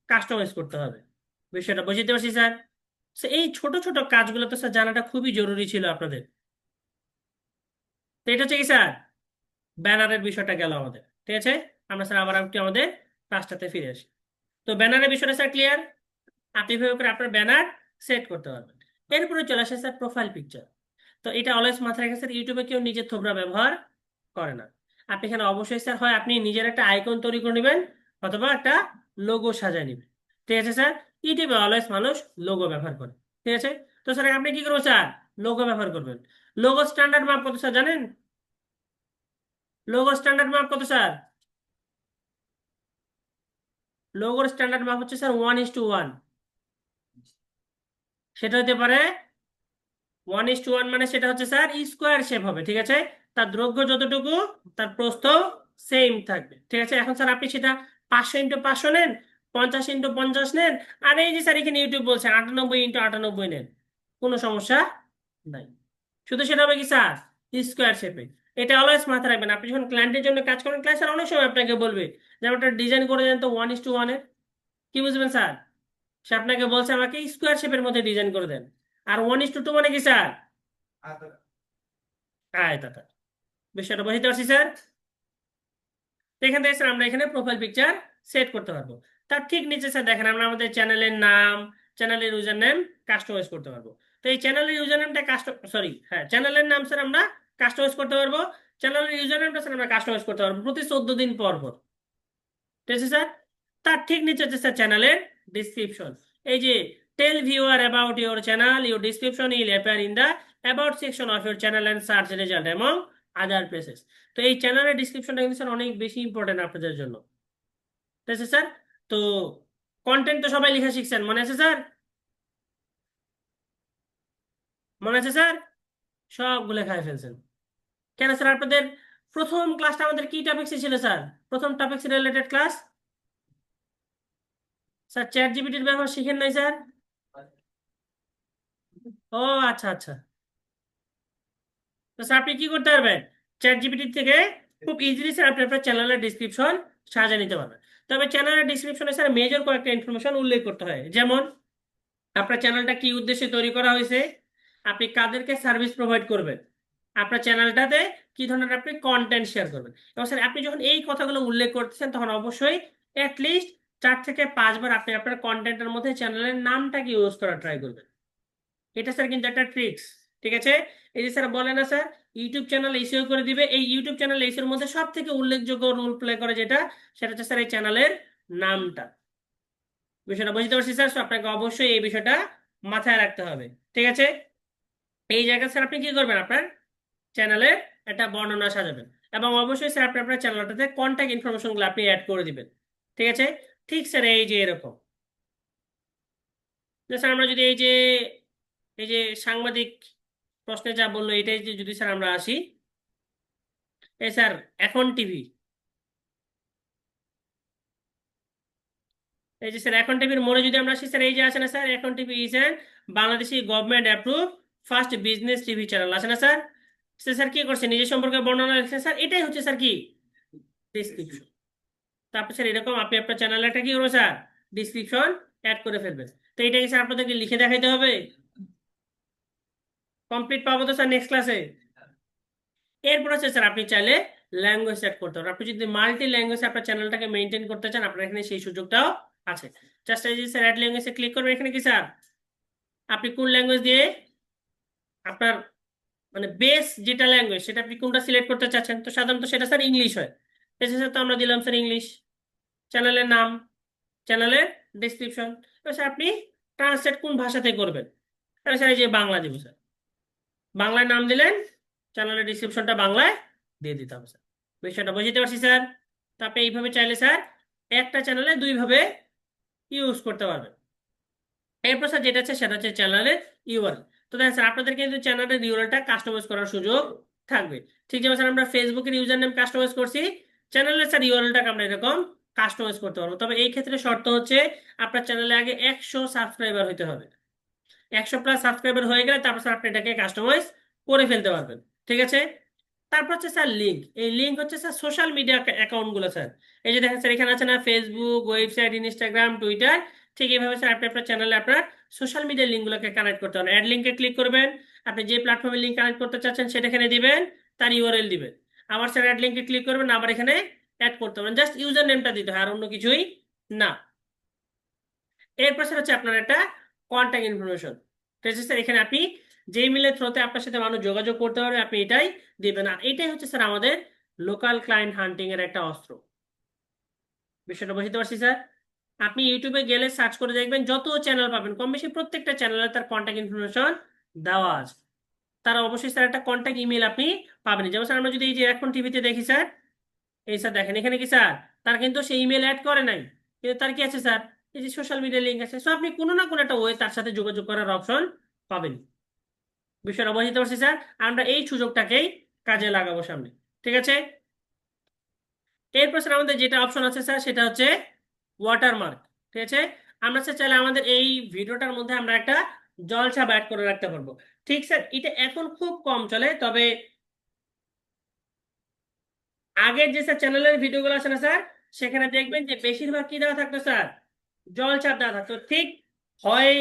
কাস্টমাইজ করতে হবে। বিষয়টা বুঝতে পারছি স্যার। So, এই ছোট ছোট কাজগুলো তো স্যার জানাটা খুবই জরুরি ছিল আপনাদের। তো এটা হচ্ছে কি স্যার, ব্যানারের বিষয়টা গেল আমাদের, ঠিক আছে। আমরা স্যার আবার একটু আমাদের ক্লাসটাতে ফিরে আসি। তো ব্যানারের বিষয়টা স্যার ক্লিয়ার, আপনি এভাবে করে আপনার ব্যানার সেট করতে পারবেন। এরপরে চলে আসে স্যার প্রোফাইল পিকচার। তো এটা অলওয়েজ মাথায় রেখে স্যার, ইউটিউবে কেউ নিজের থোবরা ব্যবহার করে না। আপনি এখানে অবশ্যই স্যার হয় আপনি নিজের একটা আইকন তৈরি করে নেবেন, অথবা একটা লোগো সাজায় নেবেন, ঠিক আছে স্যার। ইউটিউবে অলওয়েজ মানুষ লোগো ব্যবহার করে, ঠিক আছে। তো স্যার আপনি কি করবেন স্যার, লোগো ব্যবহার করবেন। লোগো স্ট্যান্ডার্ড মাপ কত স্যার জানেন? লোগো স্ট্যান্ডার্ড মাপ কত স্যার? লোগোর স্ট্যান্ডার্ড মাপ হচ্ছে স্যার 1:1। সেটা হতে পারে 1:1, মানে সেটা হচ্ছে স্যার স্কোয়ার শেপ হবে, ঠিক আছে। তার দৈর্ঘ্য যতটুকু, তার প্রস্থ সেম থাকবে, ঠিক আছে। এখন স্যার আপনি সেটা 500x500 নেন, 50x50 নেন, আর এই যে স্যার এখানে ইউটিউব বলছে 98x98 নেন, কোনো সমস্যা নাই। শুধু সেটা হবে কি স্যার, স্কোয়ার শেপে। এটা অলওয়েজ মাথায় রাখবেন, আপনি যখন ক্লায়েন্টের জন্য কাজ করেন, ক্লায়েন্ট স্যার অনেক সময় আপনাকে বলবে যে আমার একটা ডিজাইন করে দেন তো 1:1 এর। কি বুঝবেন স্যার, সে আপনাকে বলছে আমাকে স্কোয়ার শেপের মধ্যে ডিজাইন করে দেন। আর 1:2 মানে কি স্যার, আয়তাকার। বিষয়টা বুঝতে পারছি স্যার। তো এখান থেকে স্যার আমরা এখানে প্রোফাইল পিকচার সেট করতে পারবো। তার ঠিক নিচে স্যার দেখেন আমরা আমাদের চ্যানেলের নাম, চ্যানেলের ইউজার নেম কাস্টমাইজ করতে পারবো। তো এই চ্যানেলের ইউজার নেমটা সরি হ্যাঁ, চ্যানেলের নাম স্যার আমরা কাস্টমাইজ করতে পারবো। চ্যানেলের ইউজার নেমটা স্যার আমরা কাস্টমাইজ করতে পারবো প্রতি 14 দিন পর পর, ঠিক আছে স্যার। তার ঠিক নিচে হচ্ছে স্যার চ্যানেলের ডিসক্রিপশন। এই যে tell viewer about your channel, your description will appear in the about section of your channel and search result among other places. তো এই চ্যানেলের ডিসক্রিপশনটা কিন্তু স্যার অনেক বেশি ইম্পর্টেন্ট আপনাদের জন্য, ঠিক আছে স্যার। তো কন্টেন্ট তো সবাই লেখা শিখছেন, মনে আছে স্যার? মনে আছে স্যার? সবগুলো লেখায় ফেলছেন। কেন স্যার আপনাদের প্রথম ক্লাসটা আমাদের কি টপিক্সে ছিল স্যার? প্রথম topics related class sir, chat জিপিটির ব্যবহার শিখেন নাই স্যার? ও আচ্ছা আচ্ছা। তো স্যার আপনি কি করতে পারবেন, চ্যাট জিপিটি থেকে খুব ইজিলি স্যার আপনি আপনার চ্যানেলের ডিসক্রিপশন সাজিয়ে নিতে পারবেন। তবে চ্যানেলের ডিসক্রিপশনে স্যার মেজর কয়েকটা ইনফরমেশন উল্লেখ করতে হয়, যেমন আপনার চ্যানেলটা কি উদ্দেশ্যে তৈরি করা হয়েছে, আপনি কাদেরকে সার্ভিস প্রোভাইড করবেন, আপনার চ্যানেলটাতে কি ধরনের আপনি কন্টেন্ট শেয়ার করবেন। এবং স্যার আপনি যখন এই কথাগুলো উল্লেখ করতেছেন, তখন অবশ্যই অ্যাটলিস্ট 4 থেকে 5 বার আপনি আপনার কন্টেন্টের মধ্যে চ্যানেলের নামটাকে ইউজ করা ট্রাই করবেন। এটা স্যার কিন্তু একটা ট্রিক্স, ঠিক আছে। এই যে স্যার বলে না স্যার, ইউটিউব চ্যানেল এসইও করে দিবে, এই ইউটিউব চ্যানেল এসইওর মধ্যে সব থেকে উল্লেখযোগ্য রোল প্লে করে যেটা, সেটা হচ্ছে স্যার এই চ্যানেলের নামটা। বিষয়টা বুঝতে পারছি স্যার। So, আপনাকে অবশ্যই এই বিষয়টা মাথায় রাখতে হবে, ঠিক আছে। এই জায়গায় স্যার আপনি কি করবেন, আপনার চ্যানেলের একটা বর্ণনা সাজাবেন, এবং অবশ্যই স্যার আপনি আপনার চ্যানেলটাতে কন্ট্যাক্ট ইনফরমেশন গুলো আপনি অ্যাড করে দিবেন, ঠিক আছে। ঠিক স্যার, এই যে এরকম যে স্যার আমরা যদি এই যে সাংবাদিক প্রশ্নে যা বললো এটাই যে যদি স্যার আমরা আসি, এই স্যার এখন টিভি, এই যে স্যার এখন টিভির মোড়ে যদি আমরা আসি স্যার, এই যে আছে না স্যার, এখন TV is an Bangladeshi government approve first business TV channel, আছে না স্যার। সে স্যার কি করছে, নিজের সম্পর্কে বর্ণনা লিখছে স্যার, এটাই হচ্ছে স্যার কি ডিসক্রিপশন। তারপর স্যার এরকম আপনি আপনার চ্যানেলে একটা কি করবো স্যার, ডিসক্রিপশন অ্যাড করে ফেলবেন। তো এটাকে স্যার আপনাদেরকে লিখে দেখাইতে হবে। কমপ্লিট পাবো তো স্যার নেক্সট ক্লাসে। এরপর হচ্ছে স্যার আপনি চাইলে ল্যাঙ্গুয়েজ সেট করতে পারেন। আপনি যদি মাল্টি ল্যাঙ্গুয়েজ আপনার চ্যানেলটাকে মেনটেন করতে চান, আপনার এখানে সেই সুযোগটাও আছে। জাস্ট এই যে স্যার অ্যাড ল্যাঙ্গুয়েজে ক্লিক করবেন, এখানে কি স্যার আপনি কোন ল্যাঙ্গুয়েজ দিয়ে আপনার মানে বেস যেটা ল্যাঙ্গুয়েজ সেটা আপনি কোনটা সিলেক্ট করতে চাচ্ছেন, তো সাধারণত সেটা স্যার ইংলিশ হয়। এসে তো আমরা দিলাম স্যার ইংলিশ। চ্যানেলের নাম, চ্যানেলের ডিসক্রিপশন, এবার স্যার আপনি ট্রান্সলেট কোন ভাষাতে করবেন, তাহলে স্যার এই যে বাংলা দিব স্যার, বাংলায় নাম দিলেন, চ্যানেলের ডিসক্রিপশনটা বাংলায় দিয়ে দিতে হবে স্যার। বিষয়টা বুঝতে পারছি স্যার। তো আপনি এইভাবে চাইলে স্যার একটা চ্যানেলে দুইভাবে ইউজ করতে পারবেন। এরপর স্যার যেটা আছে সেটা হচ্ছে চ্যানেলের ইউআরএল। তো দেখেন স্যার আপনাদের কিন্তু চ্যানেলের ইউআরএলটা কাস্টমাইজ করার সুযোগ থাকবে। ঠিক যেমন স্যার আমরা ফেসবুকের ইউজার নেম কাস্টমাইজ করছি, চ্যানেলের স্যার ইউআরএলটাকে আমরা এরকম কাস্টমাইজ করতে পারবো। তবে এই ক্ষেত্রে শর্ত হচ্ছে আপনার চ্যানেলে আগে 100 সাবস্ক্রাইবার হতে হবে। 100+ সাবস্ক্রাইবার হয়ে গেলে তারপর স্যার আপনি এটাকে কাস্টমাইজ করে ফেলতে পারবেন। ঠিক আছে। তারপর হচ্ছে স্যার লিঙ্ক। এই লিঙ্ক হচ্ছে স্যার সোশ্যাল মিডিয়া অ্যাকাউন্ট গুলো স্যার। এই যে দেখেন স্যার এখানে আছে না, ফেসবুক, ওয়েবসাইট, ইনস্টাগ্রাম, টুইটার। ঠিক এইভাবে স্যার আপনি আপনার চ্যানেলে আপনার সোশ্যাল মিডিয়া লিঙ্কগুলোকে কানেক্ট করতে পারেন। অ্যাড লিঙ্কে ক্লিক করবেন, আপনি যে প্ল্যাটফর্মে লিঙ্ক কানেক্ট করতে চাচ্ছেন সেটা এখানে দিবেন, তার ইউআরএল দিবেন। আবার স্যার অ্যাড লিঙ্কে ক্লিক করবেন, আবার এখানে অ্যাড করতে পারেন, জাস্ট ইউজার নেমটা দিতে হয় আর অন্য কিছুই না। এরপর স্যার হচ্ছে আপনার একটা কন্ট্যাক্ট ইনফরমেশন। ঠিক আছে স্যার, এখানে আপনি যে ইমেলের থ্রুতে আপনার সাথে মানুষ যোগাযোগ করতে পারবে আপনি এটাই দিবেন। আর এটাই হচ্ছে স্যার আমাদের লোকাল ক্লায়েন্ট হান্টিং এর একটা অস্ত্র। বিষয়টা বুঝতে পারছি স্যার। আপনি ইউটিউবে গেলে সার্চ করে দেখবেন যত চ্যানেল পাবেন কম বেশি প্রত্যেকটা চ্যানেলে তার কন্ট্যাক্ট ইনফরমেশন দেওয়া আছে। তার অবশ্যই স্যার একটা কন্ট্যাক্ট ইমেল আপনি পাবেন। যেমন স্যার আমরা যদি এই যে এখন টিভিতে দেখি স্যার, এই স্যার দেখেন এখানে কি স্যার, তার কিন্তু সেই ইমেল অ্যাড করে নাই, কিন্তু তার কি আছে স্যার, এই যে সোশ্যাল মিডিয়া লিঙ্ক আছে। সো আপনি কোনো না কোনো একটা ওয়ে তার সাথে যোগাযোগ করার অপশন পাবেন। বিষয়টা বুঝতে পারছি স্যার। আমরা এই সুযোগটাকেই কাজে লাগাবো সামনে। ঠিক আছে। এরপর স্যার আমাদের যেটা অপশন আছে স্যার সেটা হচ্ছে ওয়াটারমার্ক। ঠিক আছে। আমরা স্যার চাইলে আমাদের এই ভিডিওটার মধ্যে আমরা একটা জলছাপ অ্যাড করে রাখতে পারবো। ঠিক স্যার, এটা এখন খুব কম চলে, তবে আগের যে স্যার চ্যানেলের ভিডিওগুলো আছে না স্যার, সেখানে দেখবেন যে বেশিরভাগ কি দেওয়া থাকতো স্যার, জলছাপ দেওয়া থাকতো। ঠিক হয়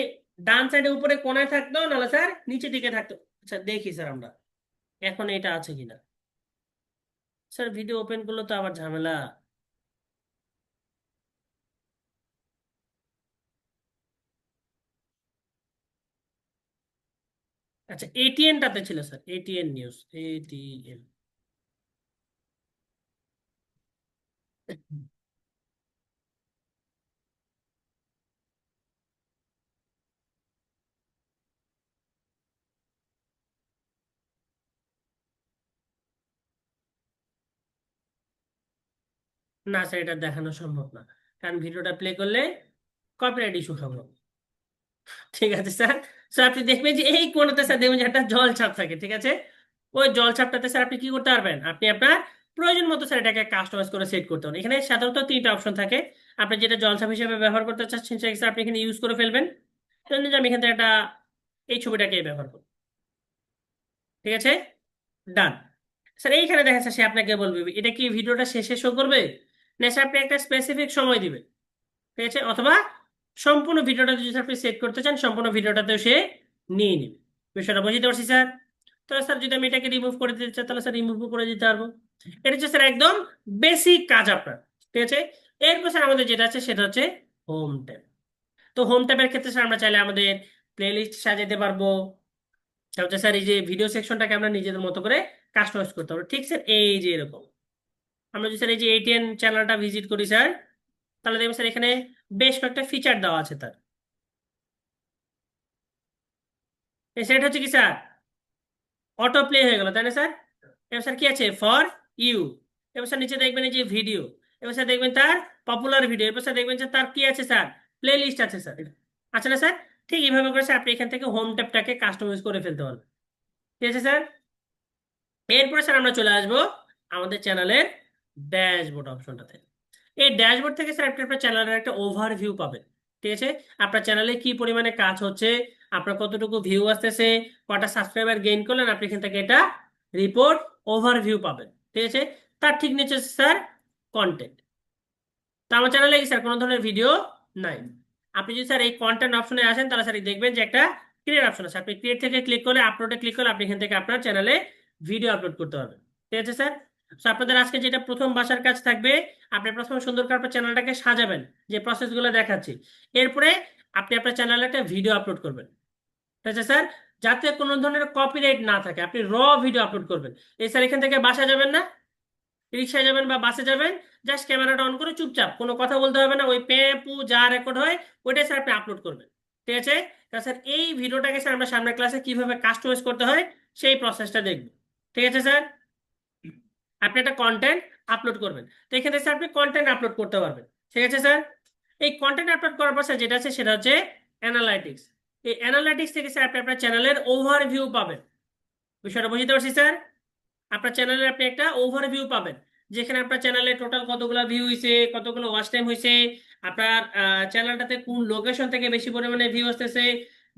ডান সাইডে উপরে কোনায় থাকতো, নাহলে স্যার নিচের দিকে থাকতো। আচ্ছা দেখি স্যার আমরা এখন এটা আছে কিনা। স্যার ভিডিও ওপেন করলে তো আবার ঝামেলা। আচ্ছা এটিএনটাতে ছিল স্যার, এটিএন নিউজ, এটিএন। না স্যার এটা দেখানো সম্ভব না, কারণ ভিডিওটা প্লে করলে কপিরাইট ইস্যু খাবো। ঠিক আছে স্যার। স্যার আপনি দেখবেন যে এই কোণাতে স্যার দেখবেন যে একটা জল ছাপ থাকে। ঠিক আছে। ওই জল ছাপটাতে স্যার আপনি কি করতে পারবেন, আপনি আপনার প্রয়োজন মতো স্যার এটাকে কাস্টমাইজ করে সেট করতে পারেন। এখানে সাধারণত তিনটা অপশন থাকে। আপনি যেটা জল ছাপ হিসেবে ব্যবহার করতে চাচ্ছেন সেটা স্যার আপনি এখানে ইউজ করে ফেলবেন। ধরুন যে আমি এখান থেকে একটা এই ছবিটাকে ব্যবহার করব। ঠিক আছে। ডান। স্যার এইখানে দেখা যাচ্ছে সে আপনাকে বলবে এটা কি ভিডিওটা শেষে শো করবে, না স্যার আপনি একটা স্পেসিফিক সময় দিবেন। ঠিক আছে। অথবা সম্পূর্ণ ভিডিওটা যদি আপনি সেট করতে চান সম্পূর্ণ ভিডিওটাতেও সে নিয়ে নেবে। বিষয়টা বুঝতে পারছি স্যার। তাহলে স্যার যদি আমি এটাকে রিমুভ করে দিতে চাই তাহলে স্যার রিমুভ করে দিতে পারবো। এটা হচ্ছে স্যার একদম বেসিক কাজ আপনার। ঠিক আছে। এরপর স্যার আমাদের যেটা আছে সেটা হচ্ছে হোম ট্যাব। তো হোম ট্যাবের ক্ষেত্রে স্যার আমরা চাইলে আমাদের প্লেলিস্ট সাজাতে পারবো। সেটা হচ্ছে স্যার এই যে ভিডিও সেকশনটাকে আমরা নিজেদের মতো করে কাস্টমাইজ করতে পারবো। ঠিক স্যার এই যে এরকম আমরা যদি স্যার এই যে এটিএন চ্যানেলটা ভিজিট করি স্যার, তাহলে দেখবেন স্যার এখানে বেশ কয়েকটা ফিচার দেওয়া আছে তার। সেটা হচ্ছে কি স্যার, অটো প্লে হয়ে গেল তাই না স্যার। এবার স্যার কি আছে, ফর ইউ। এবার স্যার নিচে দেখবেন এই যে ভিডিও। এবার স্যার দেখবেন তার পপুলার ভিডিও। এবার স্যার দেখবেন যে তার কি আছে স্যার, প্লে লিস্ট আছে স্যার, আছে না স্যার। ঠিক এইভাবে করে স্যার আপনি এখান থেকে হোম ট্যাবটাকে কাস্টমাইজ করে ফেলতে পারবেন। ঠিক আছে স্যার। এরপরে স্যার আমরা চলে আসবো আমাদের চ্যানেলের ড্যাশবোর্ড অপশনটাতে। এই ড্যাশবোর্ড থেকে স্যার আপনি আপনার চ্যানেলের একটা ওভারভিউ পাবেন। ঠিক আছে। আপনার চ্যানেলে কি পরিমাণে কাজ হচ্ছে, আপনার কতটুকু ভিউ আসতেছে, কটা সাবস্ক্রাইবার গেইন করলেন, আপনি এখান থেকে এটা রিপোর্ট ওভারভিউ পাবেন। ঠিক আছে। তার ঠিক নিচে স্যার কন্টেন্ট। তো আমার চ্যানেলে কি স্যার কোনো ধরনের ভিডিও নাই। আপনি যদি স্যার এই কন্টেন্ট অপশনে আসেন তাহলে স্যার দেখবেন যে একটা ক্রিয়েট অপশন আছে। আপনি ক্রিয়েট থেকে ক্লিক করলে আপলোডে ক্লিক করলে আপনি এখান থেকে আপনার চ্যানেলে ভিডিও আপলোড করতে পারবেন। ঠিক আছে স্যার। তো আপনাদের আজকে যেটা প্রথম বাসার কাজ থাকবে, আপনি প্রথমে সুন্দর করে আপনার চ্যানেলটাকে সাজাবেন যে প্রসেসগুলো দেখাচ্ছি। এরপরে আপনি আপনার চ্যানেলে একটা ভিডিও আপলোড করবেন। ঠিক আছে স্যার। যাতে কোনো ধরনের কপিরাইট না থাকে আপনি ভিডিও আপলোড করবেন। এই স্যার এখান থেকে বাসা যাবেন না, রিক্সায় যাবেন বা বাসে যাবেন, জাস্ট ক্যামেরাটা অন করে চুপচাপ কোনো কথা বলতে হবে না, ওই পে পু যা রেকর্ড হয় ওইটাই স্যার আপনি আপলোড করবেন। ঠিক আছে। স্যার এই ভিডিওটাকে স্যার আমরা সামনের ক্লাসে কিভাবে কাস্টমাইজ করতে হয় সেই প্রসেসটা দেখব। ঠিক আছে স্যার। আপনি একটা কন্টেন্ট আপলোড করবেন, তো এখানে স্যার আপনি কন্টেন্ট আপলোড করতে পারবেন। ঠিক আছে স্যার। এই কন্টেন্ট আপলোড করার পর স্যার যেটা আছে সেটা হচ্ছে অ্যানালাইটিক্স। এই অ্যানালাইটিক্স থেকে স্যার আপনি আপনার চ্যানেলের ওভারভিউ পাবেন। বিষয়টা বুঝতে পারছি স্যার? আপনার চ্যানেলে আপনি একটা ওভারভিউ পাবেন, যেখানে আপনার চ্যানেলে টোটাল কতগুলো ভিউ হয়েছে, কতগুলো ওয়াচ টাইম হয়েছে, আপনার চ্যানেলটাতে কোন লোকেশন থেকে বেশি পরিমাণে ভিউ আসতেছে,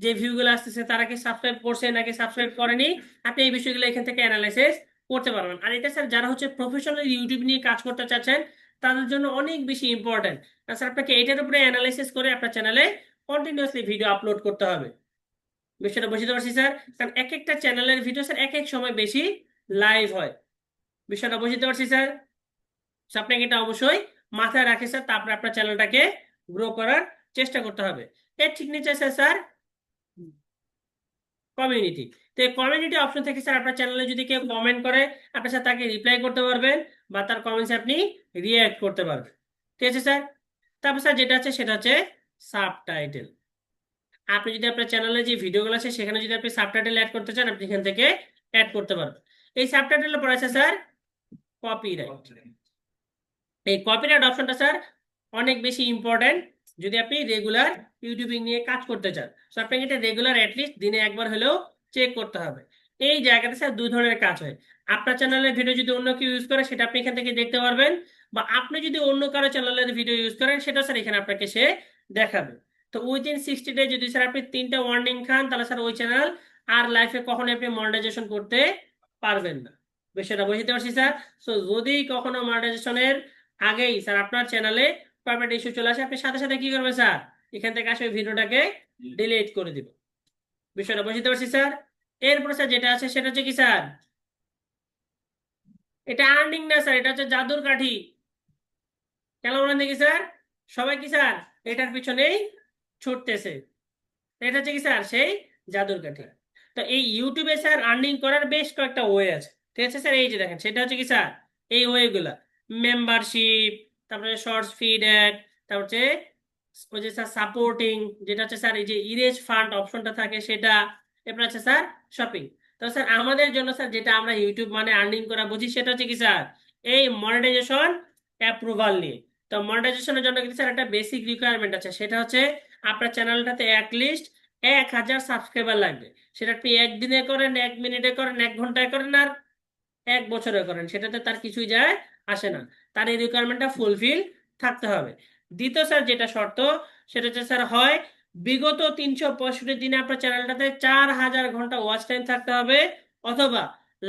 যে ভিউগুলো আসতেছে তারা কি সাবস্ক্রাইব করছে নাকি সাবস্ক্রাইব করেনি, আপনি এই বিষয়গুলো এখান থেকে অ্যানালাইসিস করতে পারবেন। আর এটা স্যার যারা হচ্ছে প্রফেশনাল ইউটিউব নিয়ে কাজ করতে চাচ্ছেন তাদের জন্য অনেক বেশি ইম্পর্টেন্ট। স্যার আপনাকে এটার উপরে অ্যানালাইসিস করে আপনার চ্যানেলে কন্টিনিউয়াসলি ভিডিও আপলোড করতে হবে। বিষয়টা বুঝতে পারছি স্যার? কারণ এক একটা চ্যানেলের ভিডিও স্যার এক এক সময় বেশি লাইভ হয়। বিষয়টা বুঝতে পারছি স্যার? So, আপনাকে এটা অবশ্যই মাথায় রাখে স্যার, তারপরে আপনার চ্যানেলটাকে গ্রো করার চেষ্টা করতে হবে। এর ঠিক নিচে আছে স্যার কমিউনিটি। তো এই কমিউনিটি অপশন থেকে স্যার আপনার চ্যানেলে যদি কেউ কমেন্ট করে আপনি স্যার তাকে রিপ্লাই করতে পারবেন বা তার কমেন্টসে আপনি রিয়্যাক্ট করতে পারবেন। ঠিক আছে স্যার? তারপর স্যার যেটা আছে সেটা হচ্ছে সাবটাইটেল। আপনি যদি আপনার চ্যানেলে যে ভিডিওগুলো আছে সেখানে যদি আপনি সাবটাইটেল অ্যাড করতে চান আপনি এখান থেকে অ্যাড করতে পারবেন। এই সাবটাইটেলের পর আছে স্যার কপিরাইট। এই কপিরাইট অপশনটা স্যার অনেক বেশি ইম্পর্টেন্ট যদি আপনি রেগুলার ইউটিউবিং নিয়ে কাজ করতে চান। তো আপনাকে এটা রেগুলার অ্যাটলিস্ট দিনে একবার হলেও চেক করতে হবে। এই জায়গাতে স্যার দুই ধরনের কাজ হয়। আপনার চ্যানেলের ভিডিও যদি অন্য কেউ ইউজ করে সেটা আপনি এখান থেকে দেখতে পারবেন, বা আপনি যদি অন্য কারো চ্যানেলের ভিডিও ইউজ করেন সেটা স্যার এখানে আপনাকে সে দেখাবে। তো উইদিন 60 ডে যদি স্যার আপনি 3টা ওয়ার্নিং খান তাহলে স্যার ওই চ্যানেল আর লাইফে কখনোই আপনি মনিটাইজেশন করতে পারবেন না। বিষয়টা বুঝতে পারছি স্যার? তো যদি কখনো মনিটাইজেশনের আগেই স্যার আপনার চ্যানেলে কপিরাইট ইস্যু চলে আসে আপনি সাথে সাথে কি করবেন স্যার, এখান থেকে আসলে ভিডিওটাকে ডিলিট করে দিবেন। বিষয়টা বুঝতে পারছি স্যার? এরপর স্যার যেটা আছে সেটা হচ্ছে কি স্যার, এটা আর্নিং না স্যার, এটা হচ্ছে জাদুর কাঠি। কেন বলেন দেখি স্যার? সবাই কি স্যার এটার পিছনেই ছুটতেছে। এটা হচ্ছে কি স্যার সেই জাদুর কাঠি। তো এই ইউটিউবে স্যার আর্নিং করার বেশ কয়েকটা ওয়ে আছে। ঠিক আছে স্যার? এই যে দেখেন সেটা হচ্ছে কি স্যার এই ওয়ে গুলা, মেম্বারশিপ, তারপরে শর্টস ফিড অ্যাড, তারপর হচ্ছে ওই যে স্যার সাপোর্টিং, যেটা হচ্ছে স্যার এই যে ইরেজ ফান্ড অপশনটা থাকে সেটা, এরপর আছে স্যার শপিং। তো স্যার আমাদের জন্য স্যার যেটা আমরা ইউটিউব মানে আর্নিং করা বুঝি সেটা হচ্ছে কি স্যার এই মনিটাইজেশন অ্যাপ্রুভাল নিয়ে। তো মনিটাইজেশনের জন্য কিন্তু স্যার একটা বেসিক রিকোয়ারমেন্ট আছে, সেটা হচ্ছে আপনার চ্যানেলটাতে অ্যাটলিস্ট 1000 সাবস্ক্রাইবার লাগবে। সেটা আপনি একদিনে করেন, 1 মিনিটে করেন, 1 ঘন্টায় করেন, আর 1 বছরে করেন, সেটাতে তার কিছুই যায় আসে না। তার এই রিকোয়ারমেন্টটা ফুলফিল থাকতে হবে। দ্বিতীয় স্যার যেটা শর্ত সেটা হচ্ছে স্যার হয় বিগত 365 দিনে আপনার চ্যানেলটাতে 4000 ঘন্টা ওয়াচ টাইম থাকতে হবে, অথবা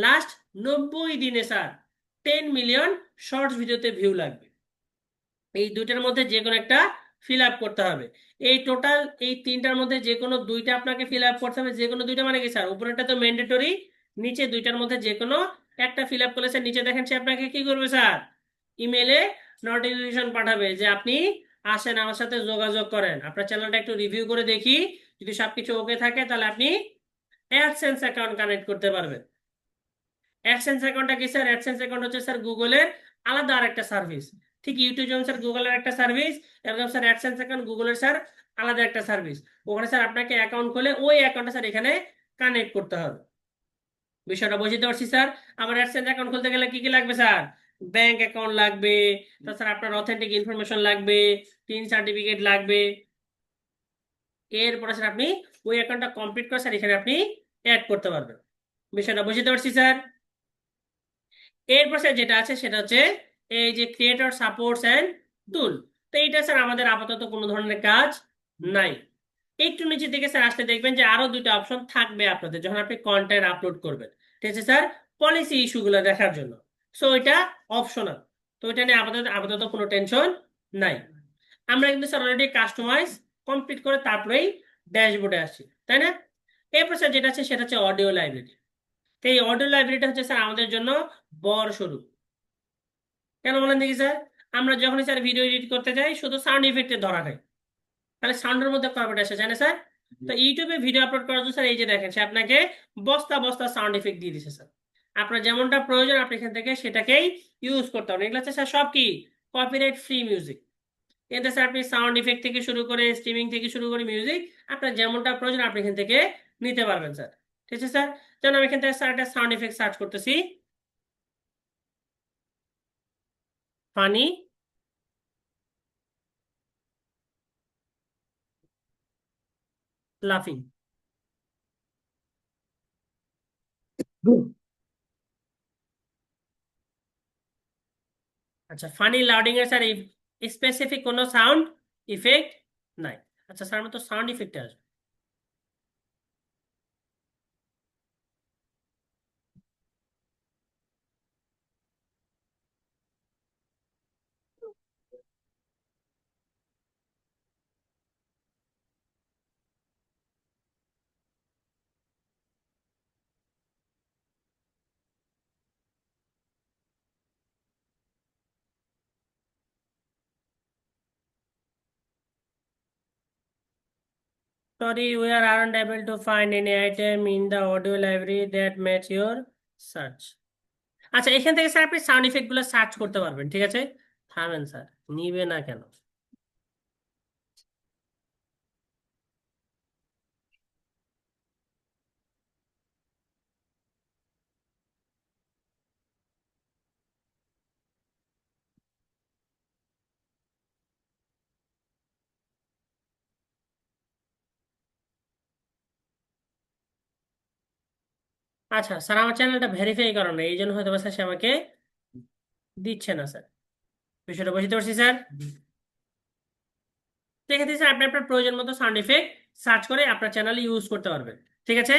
লাস্ট 90 দিনে স্যার 10 মিলিয়ন শর্টস ভিডিওতে ভিউ লাগবে। এই দুইটার মধ্যে যে কোনো একটা ফিল আপ করতে হবে। এই টোটাল এই তিনটার মধ্যে যে কোনো দুইটা আপনাকে ফিল আপ করতে হবে। যে কোনো দুইটা মানে কি স্যার, উপরেরটা তো ম্যান্ডেটরি, নিচে দুইটার মধ্যে যে কোনো একটা ফিল আপ করলে স্যার নিচে দেখেন সে আপনাকে কি করবে স্যার, ইমেলে নোটিফিকেশন পাঠাবে যে আপনি আসেন আমার সাথে যোগাযোগ করেন, আপনার চ্যানেলটা একটু রিভিউ করে দেখি, যদি সবকিছু ওকে থাকে তাহলে আপনি অ্যাডসেন্স অ্যাকাউন্ট কানেক্ট করতে পারবেন। অ্যাডসেন্স অ্যাকাউন্টটা কি স্যার? অ্যাডসেন্স অ্যাকাউন্ট হচ্ছে স্যার গুগলের আলাদা আরেকটা সার্ভিস। ঠিক ইউটিউব যেমন স্যার গুগলের একটা সার্ভিস, এরকম স্যার অ্যাডসেন্স অ্যাকাউন্ট গুগলের স্যার আলাদা একটা সার্ভিস। ওখানে স্যার আপনাকে অ্যাকাউন্ট খুলে ওই অ্যাকাউন্টটা স্যার এখানে কানেক্ট করতে হবে। বিষয়টা বুঝতে পারছি স্যার? আমার অ্যাডসেন্স অ্যাকাউন্ট খুলতে গেলে কি কি লাগবে স্যার? ব্যাংক অ্যাকাউন্ট লাগবে, তাছাড়া আপনার অথেন্টিক ইনফরমেশন লাগবে, টিন সার্টিফিকেট লাগবে। এরপরে স্যার আপনি ওই অ্যাকাউন্টটা কমপ্লিট করে স্যার এখানে আপনি অ্যাড করতে পারবেন। বিষয়টা বুঝতে পারছি স্যার? এরপর স্যার যেটা আছে সেটা হচ্ছে এই যে ক্রিয়েটর সাপোর্টস এন্ড টুল। তো এইটা স্যার আমাদের আপাতত কোনো ধরনের কাজ নাই। একটু নিচে দিকে স্যার আসতে দেখবেন যে আরো দুটো অপশন থাকবে আপনাদের যখন আপনি কন্টেন্ট আপলোড করবেন। ঠিক আছে স্যার? পলিসি ইস্যুগুলো দেখার জন্য। সো এটা অপশনাল। তো এটা নিয়ে আপাতত আপাতত কোনো টেনশন নাই। আমরা কিন্তু স্যার অলরেডি কাস্টমাইজ কমপ্লিট করে তারপরেই ড্যাশবোর্ডে আসছি, তাই না? এরপর স্যার যেটা আছে সেটা হচ্ছে অডিও লাইব্রেরি। তো এই অডিও লাইব্রেরিটা হচ্ছে স্যার আমাদের জন্য বড় শুরু। কেন বলেন দেখি স্যার? আমরা যখনই স্যার ভিডিও এডিট করতে যাই শুধু সাউন্ড ইফেক্টে ধরা খাই, তাহলে সাউন্ডের মধ্যে কর্পোরেট আসে জানে স্যার? তো ইউটিউবে ভিডিও আপলোড করার জন্য স্যার এই যে দেখেন সে আপনাকে বস্তা বস্তা সাউন্ড ইফেক্ট দিয়ে দিছে স্যার। আপনার যেমনটা প্রয়োজন আপনি এখান থেকে সেটাকেই ইউজ করতে পারেন। এগুলো হচ্ছে স্যার সব কি কপিরাইট ফ্রি মিউজিক। এতে স্যার আপনি সাউন্ড ইফেক্ট থেকে শুরু করে স্ট্রিমিং থেকে শুরু করে মিউজিক আপনার যেমনটা প্রয়োজন আপনি এখান থেকে নিতে পারবেন স্যার। ঠিক আছে স্যার? যেমন আমি এখান থেকে স্যার একটা সাউন্ড ইফেক্ট সার্চ করতেছি, ফানি লাফিং। আচ্ছা, ফানি লাউডিং এর স্যার স্পেসিফিক কোনো সাউন্ড ইফেক্ট নাই। আচ্ছা স্যার, আমার তো সাউন্ড ইফেক্ট আসবে। Sorry, we are aren't able to find any item in the audio library that match your search. আচ্ছা, এখান থেকে স্যার আপনি সাউন্ড ইফেক্ট গুলো সার্চ করতে পারবেন, ঠিক আছে? থামেন স্যার, নিবে না কেন? আচ্ছা স্যার, আমার চ্যানেলটা ভেরিফাই করা নেই, এই জন্য হয়তো বা স্যার সে আমাকে দিচ্ছে না স্যার। বিষয়টা বুঝতে পারছি স্যার। ঠিক আছে স্যার, আপনি আপনার প্রয়োজন মতো সাউন্ড ইফেক্ট সার্চ করে আপনার চ্যানেলে ইউজ করতে পারবেন, ঠিক আছে?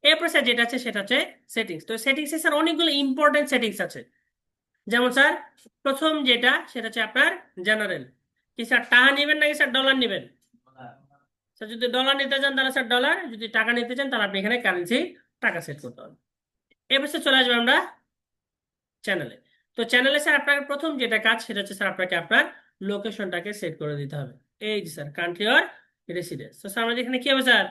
এরপর স্যার যেটা আছে সেটা হচ্ছে সেটিংস। তো সেটিংসে স্যার অনেকগুলো ইম্পর্টেন্ট সেটিংস আছে। যেমন স্যার, প্রথম যেটা সেটা হচ্ছে আপনার জেনারেল। কি স্যার, টাকা নেবেন নাকি স্যার ডলার নেবেন? স্যার যদি ডলার নিতে চান তাহলে স্যার ডলার, যদি টাকা নিতে চান তাহলে আপনি এখানে কারেন্সি টাকা সেট করতে হবে। এবার স্যার চলে আসবে আমরা চ্যানেলে। তো চ্যানেলে স্যার আপনার প্রথম যেটা কাজ সেটা হচ্ছে স্যার আপনাকে আপনার লোকেশনটাকে সেট করে দিতে হবে। এই যে স্যার, কান্ট্রি অর রেসিডেন্স। তো স্যার আমাদের এখানে কি হবে স্যার?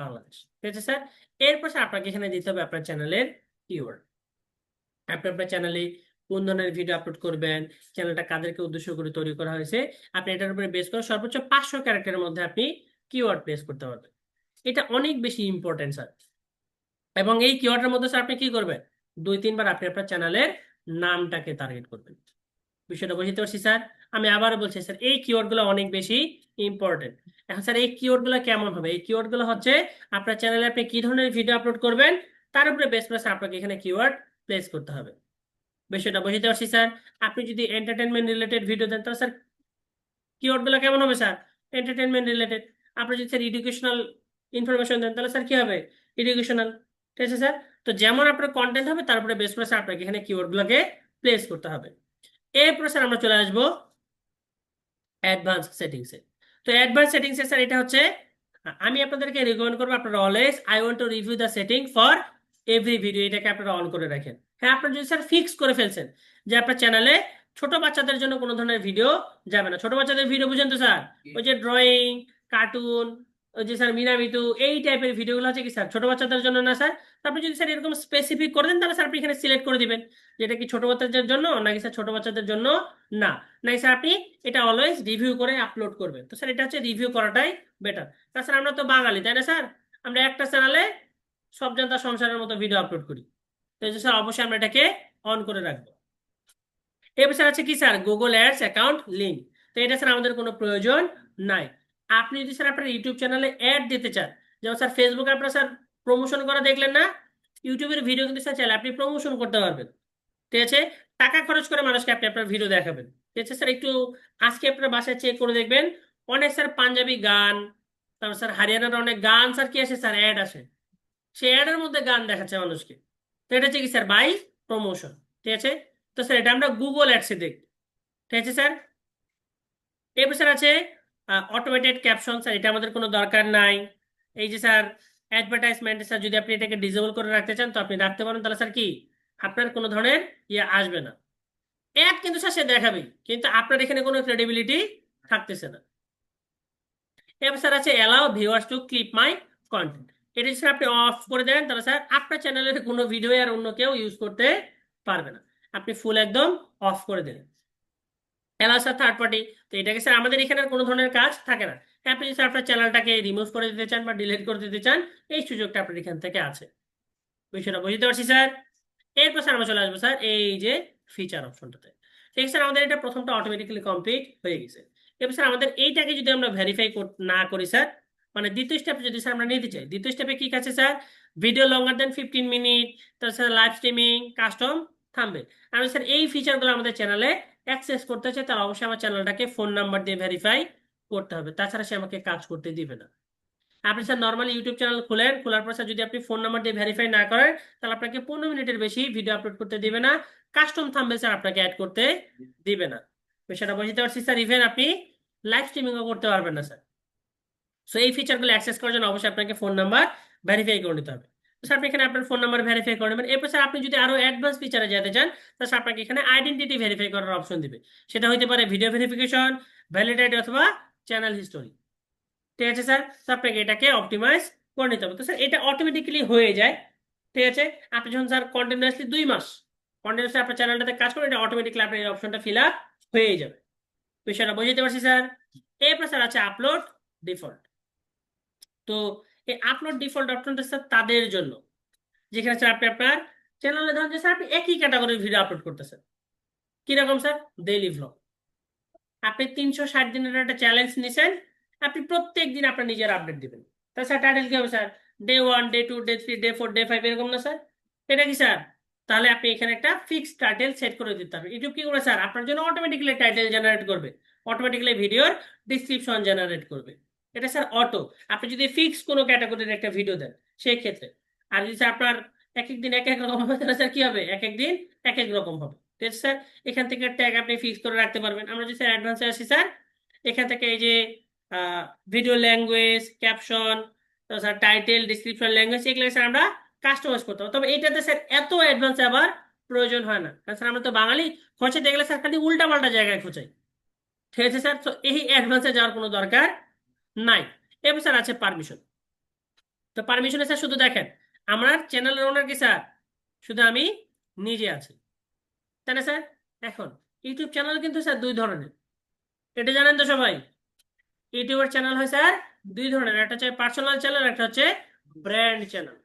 বাংলাদেশ, ঠিক আছে স্যার। এরপর স্যার আপনাকে এখানে দিতে হবে আপনার চ্যানেলের কিওয়ার্ড। আপনি আপনার চ্যানেলে কোন ধরনের ভিডিও আপলোড করবেন, চ্যানেলটা কাদেরকে উদ্দেশ্য করে তৈরি করা হয়েছে, আপনি এটার উপরে বেস করে সর্বোচ্চ 500 ক্যারেক্টারের মধ্যে আপনি কিওয়ার্ড প্লেস করতে পারবেন। এটা অনেক বেশি ইম্পর্টেন্ট স্যার। এবং এই কিওয়ার্ডের মধ্যে স্যার আপনি কি করবেন? 2-3 বার আপনি আপনার চ্যানেলের নামটাকে টার্গেট করবেন। বিষয়টা বুঝতে পারছি স্যার। আমি আবারও বলছি স্যার, এই কিওয়ার্ড গুলো অনেক বেশি ইম্পর্টেন্ট। এখন স্যার এই কিওয়ার্ড গুলো কেমন হবে? এই কিওয়ার্ড গুলো হচ্ছে আপনার চ্যানেলে আপনি কি ধরনের ভিডিও আপলোড করবেন তার উপরে বেস করে আপনাকে এখানে কিওয়ার্ড প্লেস করতে হবে। বিষয়টা বুঝতে পারছি স্যার। আপনি যদি এন্টারটেনমেন্ট রিলেটেড ভিডিও দেন তাহলে স্যার কিওয়ার্ড গুলো কেমন হবে স্যার? Entertainment related. আপনি যদি স্যার এডুকেশনাল ইনফরমেশন দেন তাহলে স্যার কি হবে? এডুকেশনাল। ঠিক আছে স্যার। তো যেমন আপনার কন্টেন্ট হবে তার উপরে বেস করে স্যার আপনাকে এখানে কিওয়ার্ড গুলোকে প্লেস করতে হবে। এরপরে স্যার আমরা চলে আসবো অ্যাডভান্স সেটিংসে। তো অ্যাডভান্স সেটিংসে স্যার এটা হচ্ছে, আমি আপনাদেরকে রিকমেন্ড করবো আপনারা always I want to review the setting for every video, এটাকে আপনারা অন করে রাখেন। হ্যাঁ, আপনারা যদি স্যার ফিক্স করে ফেলছেন যে আপনার চ্যানেলে ছোট বাচ্চাদের জন্য কোনো ধরনের ভিডিও যাবে না। ছোট বাচ্চাদের ভিডিও বুঝেন তো স্যার? ওই যে ড্রয়িং, কার্টুন, ওই যে স্যার মিনামিটু, এই টাইপের ভিডিওগুলো আছে কি স্যার ছোট বাচ্চাদের জন্য না স্যার? আপনি যদি স্যার এরকম স্পেসিফিক করে দেন তাহলে স্যার আপনি এখানে সিলেক্ট করে দিবেন যে এটা কি ছোট বাচ্চাদের জন্য নাকি স্যার ছোট বাচ্চাদের জন্য না। নাই স্যার, আপনি এটা অলওয়েজ রিভিউ করে আপলোড করবেন। তো স্যার এটা হচ্ছে রিভিউ করাটাই বেটার। তাছাড়া আমরা তো বাঙালি, তাই না স্যার? আমরা একটা চ্যানেলে সব জনতা সংসারের মতো ভিডিও আপলোড করি। তো এই যে স্যার অবশ্যই আমরা এটাকে অন করে রাখবো। এবার স্যার আছে কি sir, Google ads account link. তো এটা স্যার আমাদের কোনো প্রয়োজন নাই। আপনি যদি স্যার আপনার ইউটিউব চ্যানেলে অ্যাড দিতে চান, যেমন স্যার ফেসবুকে আপনার স্যার প্রমোশন করা দেখলেন না, ইউটিউবের ভিডিও কিন্তু স্যার চাইলে আপনি প্রমোশন করতে পারবেন। ঠিক আছে? টাকা খরচ করে মানুষকে আপনি আপনার ভিডিও দেখাবেন। ঠিক আছে স্যার, একটু আজকে আপনার বাসায় চেক করে দেখবেন, অনেক স্যার পাঞ্জাবি গান, তারপর স্যার হরিয়ানার অনেক গান স্যার কি আসে স্যার, অ্যাড আসে। সেই অ্যাডের মধ্যে গান দেখাচ্ছে মানুষকে। তো এটা হচ্ছে কি স্যার, বাই প্রমোশন। ঠিক আছে? তো স্যার এটা আমরা গুগল অ্যাডসে দেখি। ঠিক আছে স্যার। এরপর স্যার আছে অটোমেটেড ক্যাপশন। স্যার এটা আমাদের কোনো দরকার নাই। এই যে স্যার অ্যাডভার্টাইজমেন্ট, স্যার যদি আপনি এটাকে ডিসেবল করে রাখতে চান তো আপনি রাখতে পারেন, তাহলে স্যার কি আপনার কোনো ধরনের ইয়ে আসবে না। অ্যাড কিন্তু স্যার সে দেখাবেই, কিন্তু আপনার এখানে কোনো ক্রেডিবিলিটি থাকতেছে না। এবার স্যার আছে allow viewers to clip my content. এটা যদি স্যার আপনি অফ করে দেন তাহলে স্যার আপনার চ্যানেলের কোনো ভিডিও আর অন্য কেউ ইউজ করতে পারবে না। আপনি ফুল একদম অফ করে দেবেন। Allow sir third party. তো এটাকে স্যার আমাদের এখানে আর কোনো ধরনের কাজ থাকে না। আপনি যদি স্যার আপনার চ্যানেলটাকে রিমুভ করে দিতে চান বা ডিলিট করে দিতে চান, এই সুযোগটা আপনার এখান থেকে আছে। বিষয়টা বুঝতে পারছি স্যার। এরপর স্যার আমরা চলে আসবো স্যার এই যে ফিচার অপশনটাতে। ঠিক আছে স্যার, আমাদের এটা প্রথমটা অটোমেটিক্যালি কমপ্লিট হয়ে গেছে। এবার স্যার আমাদের এইটাকে যদি আমরা ভেরিফাই না করি স্যার, মানে দ্বিতীয় স্টেপ যদি স্যার আমরা নিতে চাই, দ্বিতীয় স্টেপে কি আছে স্যার, ভিডিও লঙ্গার দেন 15 মিনিট, তারপর sir live streaming, custom thumbnail. আমি স্যার এই ফিচারগুলো আমাদের চ্যানেলে অ্যাক্সেস করতে চাই, তাহলে অবশ্যই আমার চ্যানেলটাকে ফোন নাম্বার দিয়ে ভেরিফাই করতে হবে, তাছাড়া সে আমাকে কাজ করতে দিবে না। আপনি স্যার নর্মালি ইউটিউব চ্যানেল খুলেন, খোলার পর স্যার যদি আপনি ফোন নাম্বার দিয়ে ভেরিফাই না করেন, তাহলে আপনাকে 15 মিনিটের বেশি ভিডিও আপলোড করতে দিবে না, কাস্টম থাম্বনেল স্যার আপনাকে অ্যাড করতে দিবে না। সেটা বুঝতে পারছি স্যার। ইভেন আপনি লাইভ স্ট্রিমিংও করতে পারবেন না স্যার। সো এই ফিচারগুলো অ্যাক্সেস করার জন্য অবশ্যই আপনাকে ফোন নাম্বার ভেরিফাই করে নিতে হবে। তো স্যার আপনি এখানে আপনার ফোন নাম্বার ভেরিফাই করে নেবেন। এরপর স্যার আপনি যদি আরো অ্যাডভান্স ফিচারে যেতে চান, তাহলে স্যার আপনাকে এখানে আইডেন্টিটি ভেরিফাই করার অপশন দিবে। সেটা হতে পারে ভিডিও ভেরিফিকেশন, ভ্যালিডেট অথবা চ্যানেল হিস্টোরি। ঠিক আছে স্যার, তো আপনাকে এটাকে অপটিমাইজ করে নিতে হবে। তো স্যার এটা অটোমেটিক্যালি হয়ে যায়। ঠিক আছে, আপনি যখন স্যার কন্টিনিউয়াসলি 2 মাস কন্টিনিউয়াসলি আপনার চ্যানেলটাতে কাজ করেন, এটা অটোমেটিক্যালি আপনার এই অপশনটা ফিল আপ হয়ে যাবে। বিষয়টা বুঝতে পারছি স্যার। এরপর স্যার আছে আপলোড ডিফল্ট। তো এই আপলোড ডিফল্ট অপশনটা স্যার তাদের জন্য যেখানে স্যার আপনি আপনার চ্যানেলে ধরেন যে স্যার আপনি একই ক্যাটাগরির ভিডিও আপলোড করতেছেন। কিরকম স্যার, ডেইলি ভ্লগ। আপনি 360 দিনের একটা চ্যালেঞ্জ নিছেন, আপনি প্রত্যেক দিন আপনার নিজের আপডেট দিবেন। তাহলে স্যার টাইটেল কি হবে sir, day 1, day 2, day 3, day 4, day 5, এরকম না স্যার? এটা কি স্যার? তাহলে আপনি এখানে একটা ফিক্সড টাইটেল সেট করে দিতে হবে। ইউটিউব কি করবে স্যার, আপনার জন্য অটোমেটিক্যালি টাইটেল জেনারেট করবে, অটোমেটিক্যালি ভিডিওর ডিসক্রিপশন জেনারেট করবে। এটা স্যার অটো। আপনি যদি ফিক্স কোনো ক্যাটাগরির একটা ভিডিও দেন সেই ক্ষেত্রে। আর যদি স্যার আপনার এক এক দিন এক এক রকম হবে, তাহলে স্যার কি হবে, এক এক দিন এক এক রকম হবে। ঠিক আছে স্যার, এখান থেকে ট্যাগ আপনি ফিক্স করে রাখতে পারবেন। আমরা যদি স্যার অ্যাডভান্সে আসি স্যার, এখান থেকে এই যে video language, caption, sir title, description, language, এগুলো স্যার আমরা কাস্টমাইজ করতে হবে। তবে এটাতে স্যার এত অ্যাডভান্স আবার প্রয়োজন হয় না, কারণ স্যার আমরা তো বাঙালি, খোঁজে দেখলে স্যার খালি উল্টা পাল্টা জায়গায় খোঁজাই। ঠিক আছে স্যার, তো এই অ্যাডভান্সে যাওয়ার কোনো দরকার নাই। এবার স্যার আছে পারমিশন। তো পারমিশনে স্যার শুধু দেখেন, আমার চ্যানেলের ওনার কি স্যার, শুধু আমি নিজে আছি, তাই না স্যার? এখন ইউটিউব চ্যানেল কিন্তু স্যার 2 ধরনের, এটা জানেন তো সবাই। ইউটিউবের চ্যানেল হয় স্যার 2 ধরনের, একটা হচ্ছে পার্সোনাল চ্যানেল, একটা হচ্ছে ব্র্যান্ড চ্যানেল।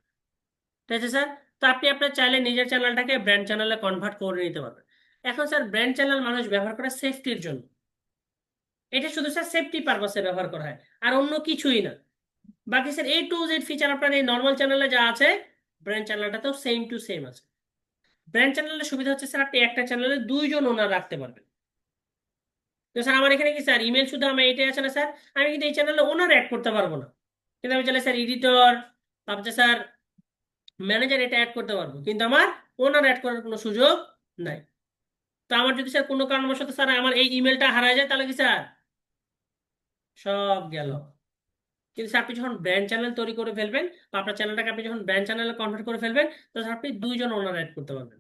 ঠিক আছে স্যার, তো আপনি আপনার চাইলে নিজের চ্যানেলটাকে ব্র্যান্ড চ্যানেলে কনভার্ট করে নিতে পারবেন। এখন স্যার ব্র্যান্ড চ্যানেল মানুষ ব্যবহার করে সেফটির জন্য, এটা শুধু স্যার সেফটি পারপাসে ব্যবহার করা হয়, আর অন্য কিছুই না। বাকি sir A to Z feature আপনার এই নর্মাল চ্যানেলে যা আছে, ব্র্যান্ড চ্যানেলটাতেও সেম টু সেম আছে। ব্র্যান্ড চ্যানেলের সুবিধা হচ্ছে স্যার আপনি একটা চ্যানেলে 2জন ওনার রাখতে পারবেন। তো স্যার আমার এখানে কি স্যার ইমেল শুধু আমার এটাই আছে না স্যার, আমি কিন্তু এই চ্যানেলে ওনার অ্যাড করতে পারবো না। কিন্তু আমি চাইলে স্যার এডিটর, তারপর স্যার ম্যানেজার এটা অ্যাড করতে পারবো, কিন্তু আমার ওনার অ্যাড করার কোনো সুযোগ নাই। তো আমার যদি স্যার কোনো কারণবশত স্যার আমার এই ইমেলটা হারায় যায়, তাহলে কি স্যার সব গেল। কিন্তু স্যার আপনি যখন ব্র্যান্ড চ্যানেল তৈরি করে ফেলবেন, বা আপনার চ্যানেলটাকে আপনি যখন ব্র্যান্ড চ্যানেলে কনভার্ট করে ফেলবেন, তো স্যার আপনি 2জন ওনার অ্যাড করতে পারবেন।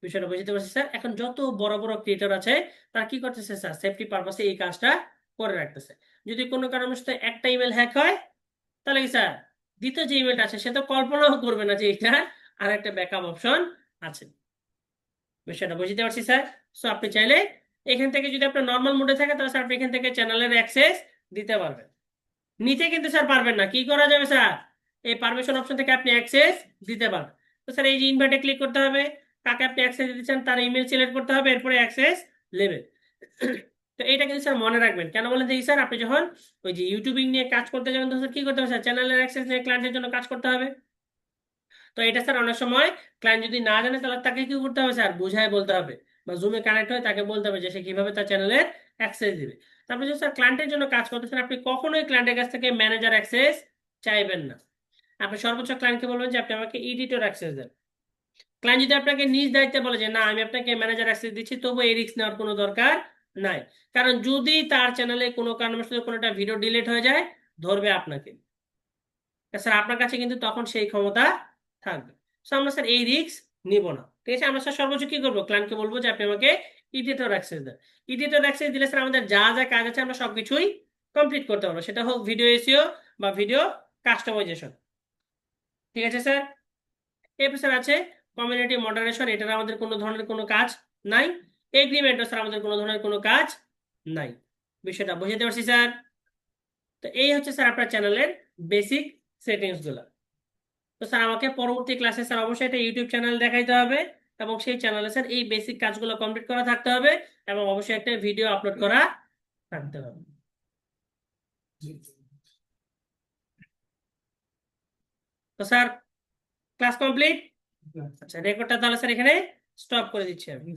বিষয়টা বুঝতে পারছি স্যার। এখন যত বড় বড় ক্রিয়েটর আছে, তারা কি করতেছে স্যার, সেফটি পারপাসে এই কাজটা করে রাখতেছে। যদি কোনো কারণবশত একটা ইমেল হ্যাক হয়, তাহলে কি স্যার দ্বিতীয় যে ইমেলটা আছে সে তো কল্পনাও করবে না যে এটা আর একটা ব্যাকআপ অপশন আছে। বিষয়টা বুঝতে পারছি স্যার। সো আপনি চাইলে এখান থেকে, যদি আপনার নর্মাল মোডে থাকে, তাহলে স্যার আপনি এখান থেকে চ্যানেলের অ্যাক্সেস দিতে পারবেন। নিতে কিন্তু স্যার পারবেন না, কি করা যাবে স্যার, এই পারমিশন অপশন থেকে আপনি অ্যাক্সেস দিতে পারবেন। তো স্যার এই যে ইনভাইটে ক্লিক করতে হবে, কাকে আপনি অ্যাক্সেস দিতে চান তার ইমেল সিলেক্ট করতে হবে, এরপরে অ্যাক্সেস লেভেল। তো এইটা কিন্তু স্যার মনে রাখবেন, কেন বলেন দেখি স্যার, আপনি যখন ওই যে ইউটিউবিং নিয়ে কাজ করতে যাবেন, তখন স্যার কি করতে হবে স্যার, চ্যানেলের অ্যাক্সেস নিয়ে ক্লায়েন্টের জন্য কাজ করতে হবে। তো এটা স্যার অনেক সময় ক্লায়েন্ট যদি না জানে, তাহলে তাকে কি করতে হবে স্যার, বুঝায় বলতে হবে, বা জুমে কানেক্ট হয়ে তাকে বলতে হবে যে সে কিভাবে তার চ্যানেলের অ্যাক্সেস দিবে। তারপরে যদি স্যার ক্লায়েন্টের জন্য কাজ করতেছেন, আপনি কখনোই ক্লায়েন্টের কাছ থেকে ম্যানেজার অ্যাক্সেস চাইবেন না। আপনি সর্বোচ্চ ক্লায়েন্টকে বলবেন যে আপনি আমাকে এডিটর অ্যাক্সেস দেন। ক্লায়েন্ট যদি আপনাকে নিজ দায়িত্বে বলে যে না আমি আপনাকে ম্যানেজার অ্যাক্সেস দিচ্ছি, তবু এই রিস্ক নেওয়ার কোনো দরকার নাই। কারণ যদি তার চ্যানেলে কোনো কারণবশত কোনো একটা ভিডিও ডিলিট হয়ে যায়, ধরবে আপনাকে। স্যার আপনার কাছে কিন্তু তখন সেই ক্ষমতা থাকবে। তো আমরা স্যার এই রিস্ক নিব না। ঠিক আছে, আমরা স্যার সর্বোচ্চ কি করবো, ক্লায়েন্টকে বলবো যে আপনি আমাকে এডিটর অ্যাক্সেস দেন। এডিটর অ্যাক্সেস দিলে স্যার আমাদের যা যা কাজ আছে আমরা সবকিছুই কমপ্লিট করতে পারবো, সেটা হোক ভিডিও এসইও বা ভিডিও কাস্টমাইজেশন। ঠিক আছে স্যার। এরপর স্যার আছে কমিউনিটি মডারেশন, এটার আমাদের কোনো ধরনের কোনো কাজ নাই। এগ্রিমেন্টও স্যার আমাদের কোনো ধরনের কোনো কাজ নাই। বিষয়টা বুঝতে পারছি স্যার। তো এই হচ্ছে স্যার আপনার চ্যানেলের বেসিক সেটিংস গুলা। তো স্যার আমাকে পরবর্তী ক্লাসে স্যার অবশ্যই একটা ইউটিউব চ্যানেল দেখাইতে হবে, এবং সেই চ্যানেলে স্যার এই বেসিক কাজগুলো কমপ্লিট করা থাকতে হবে এবং অবশ্যই একটা ভিডিও আপলোড করা থাকতে হবে। তো স্যার ক্লাস কমপ্লিট। আচ্ছা রেকর্ডটা তাহলে স্যার এখানে স্টপ করে দিচ্ছি আমি।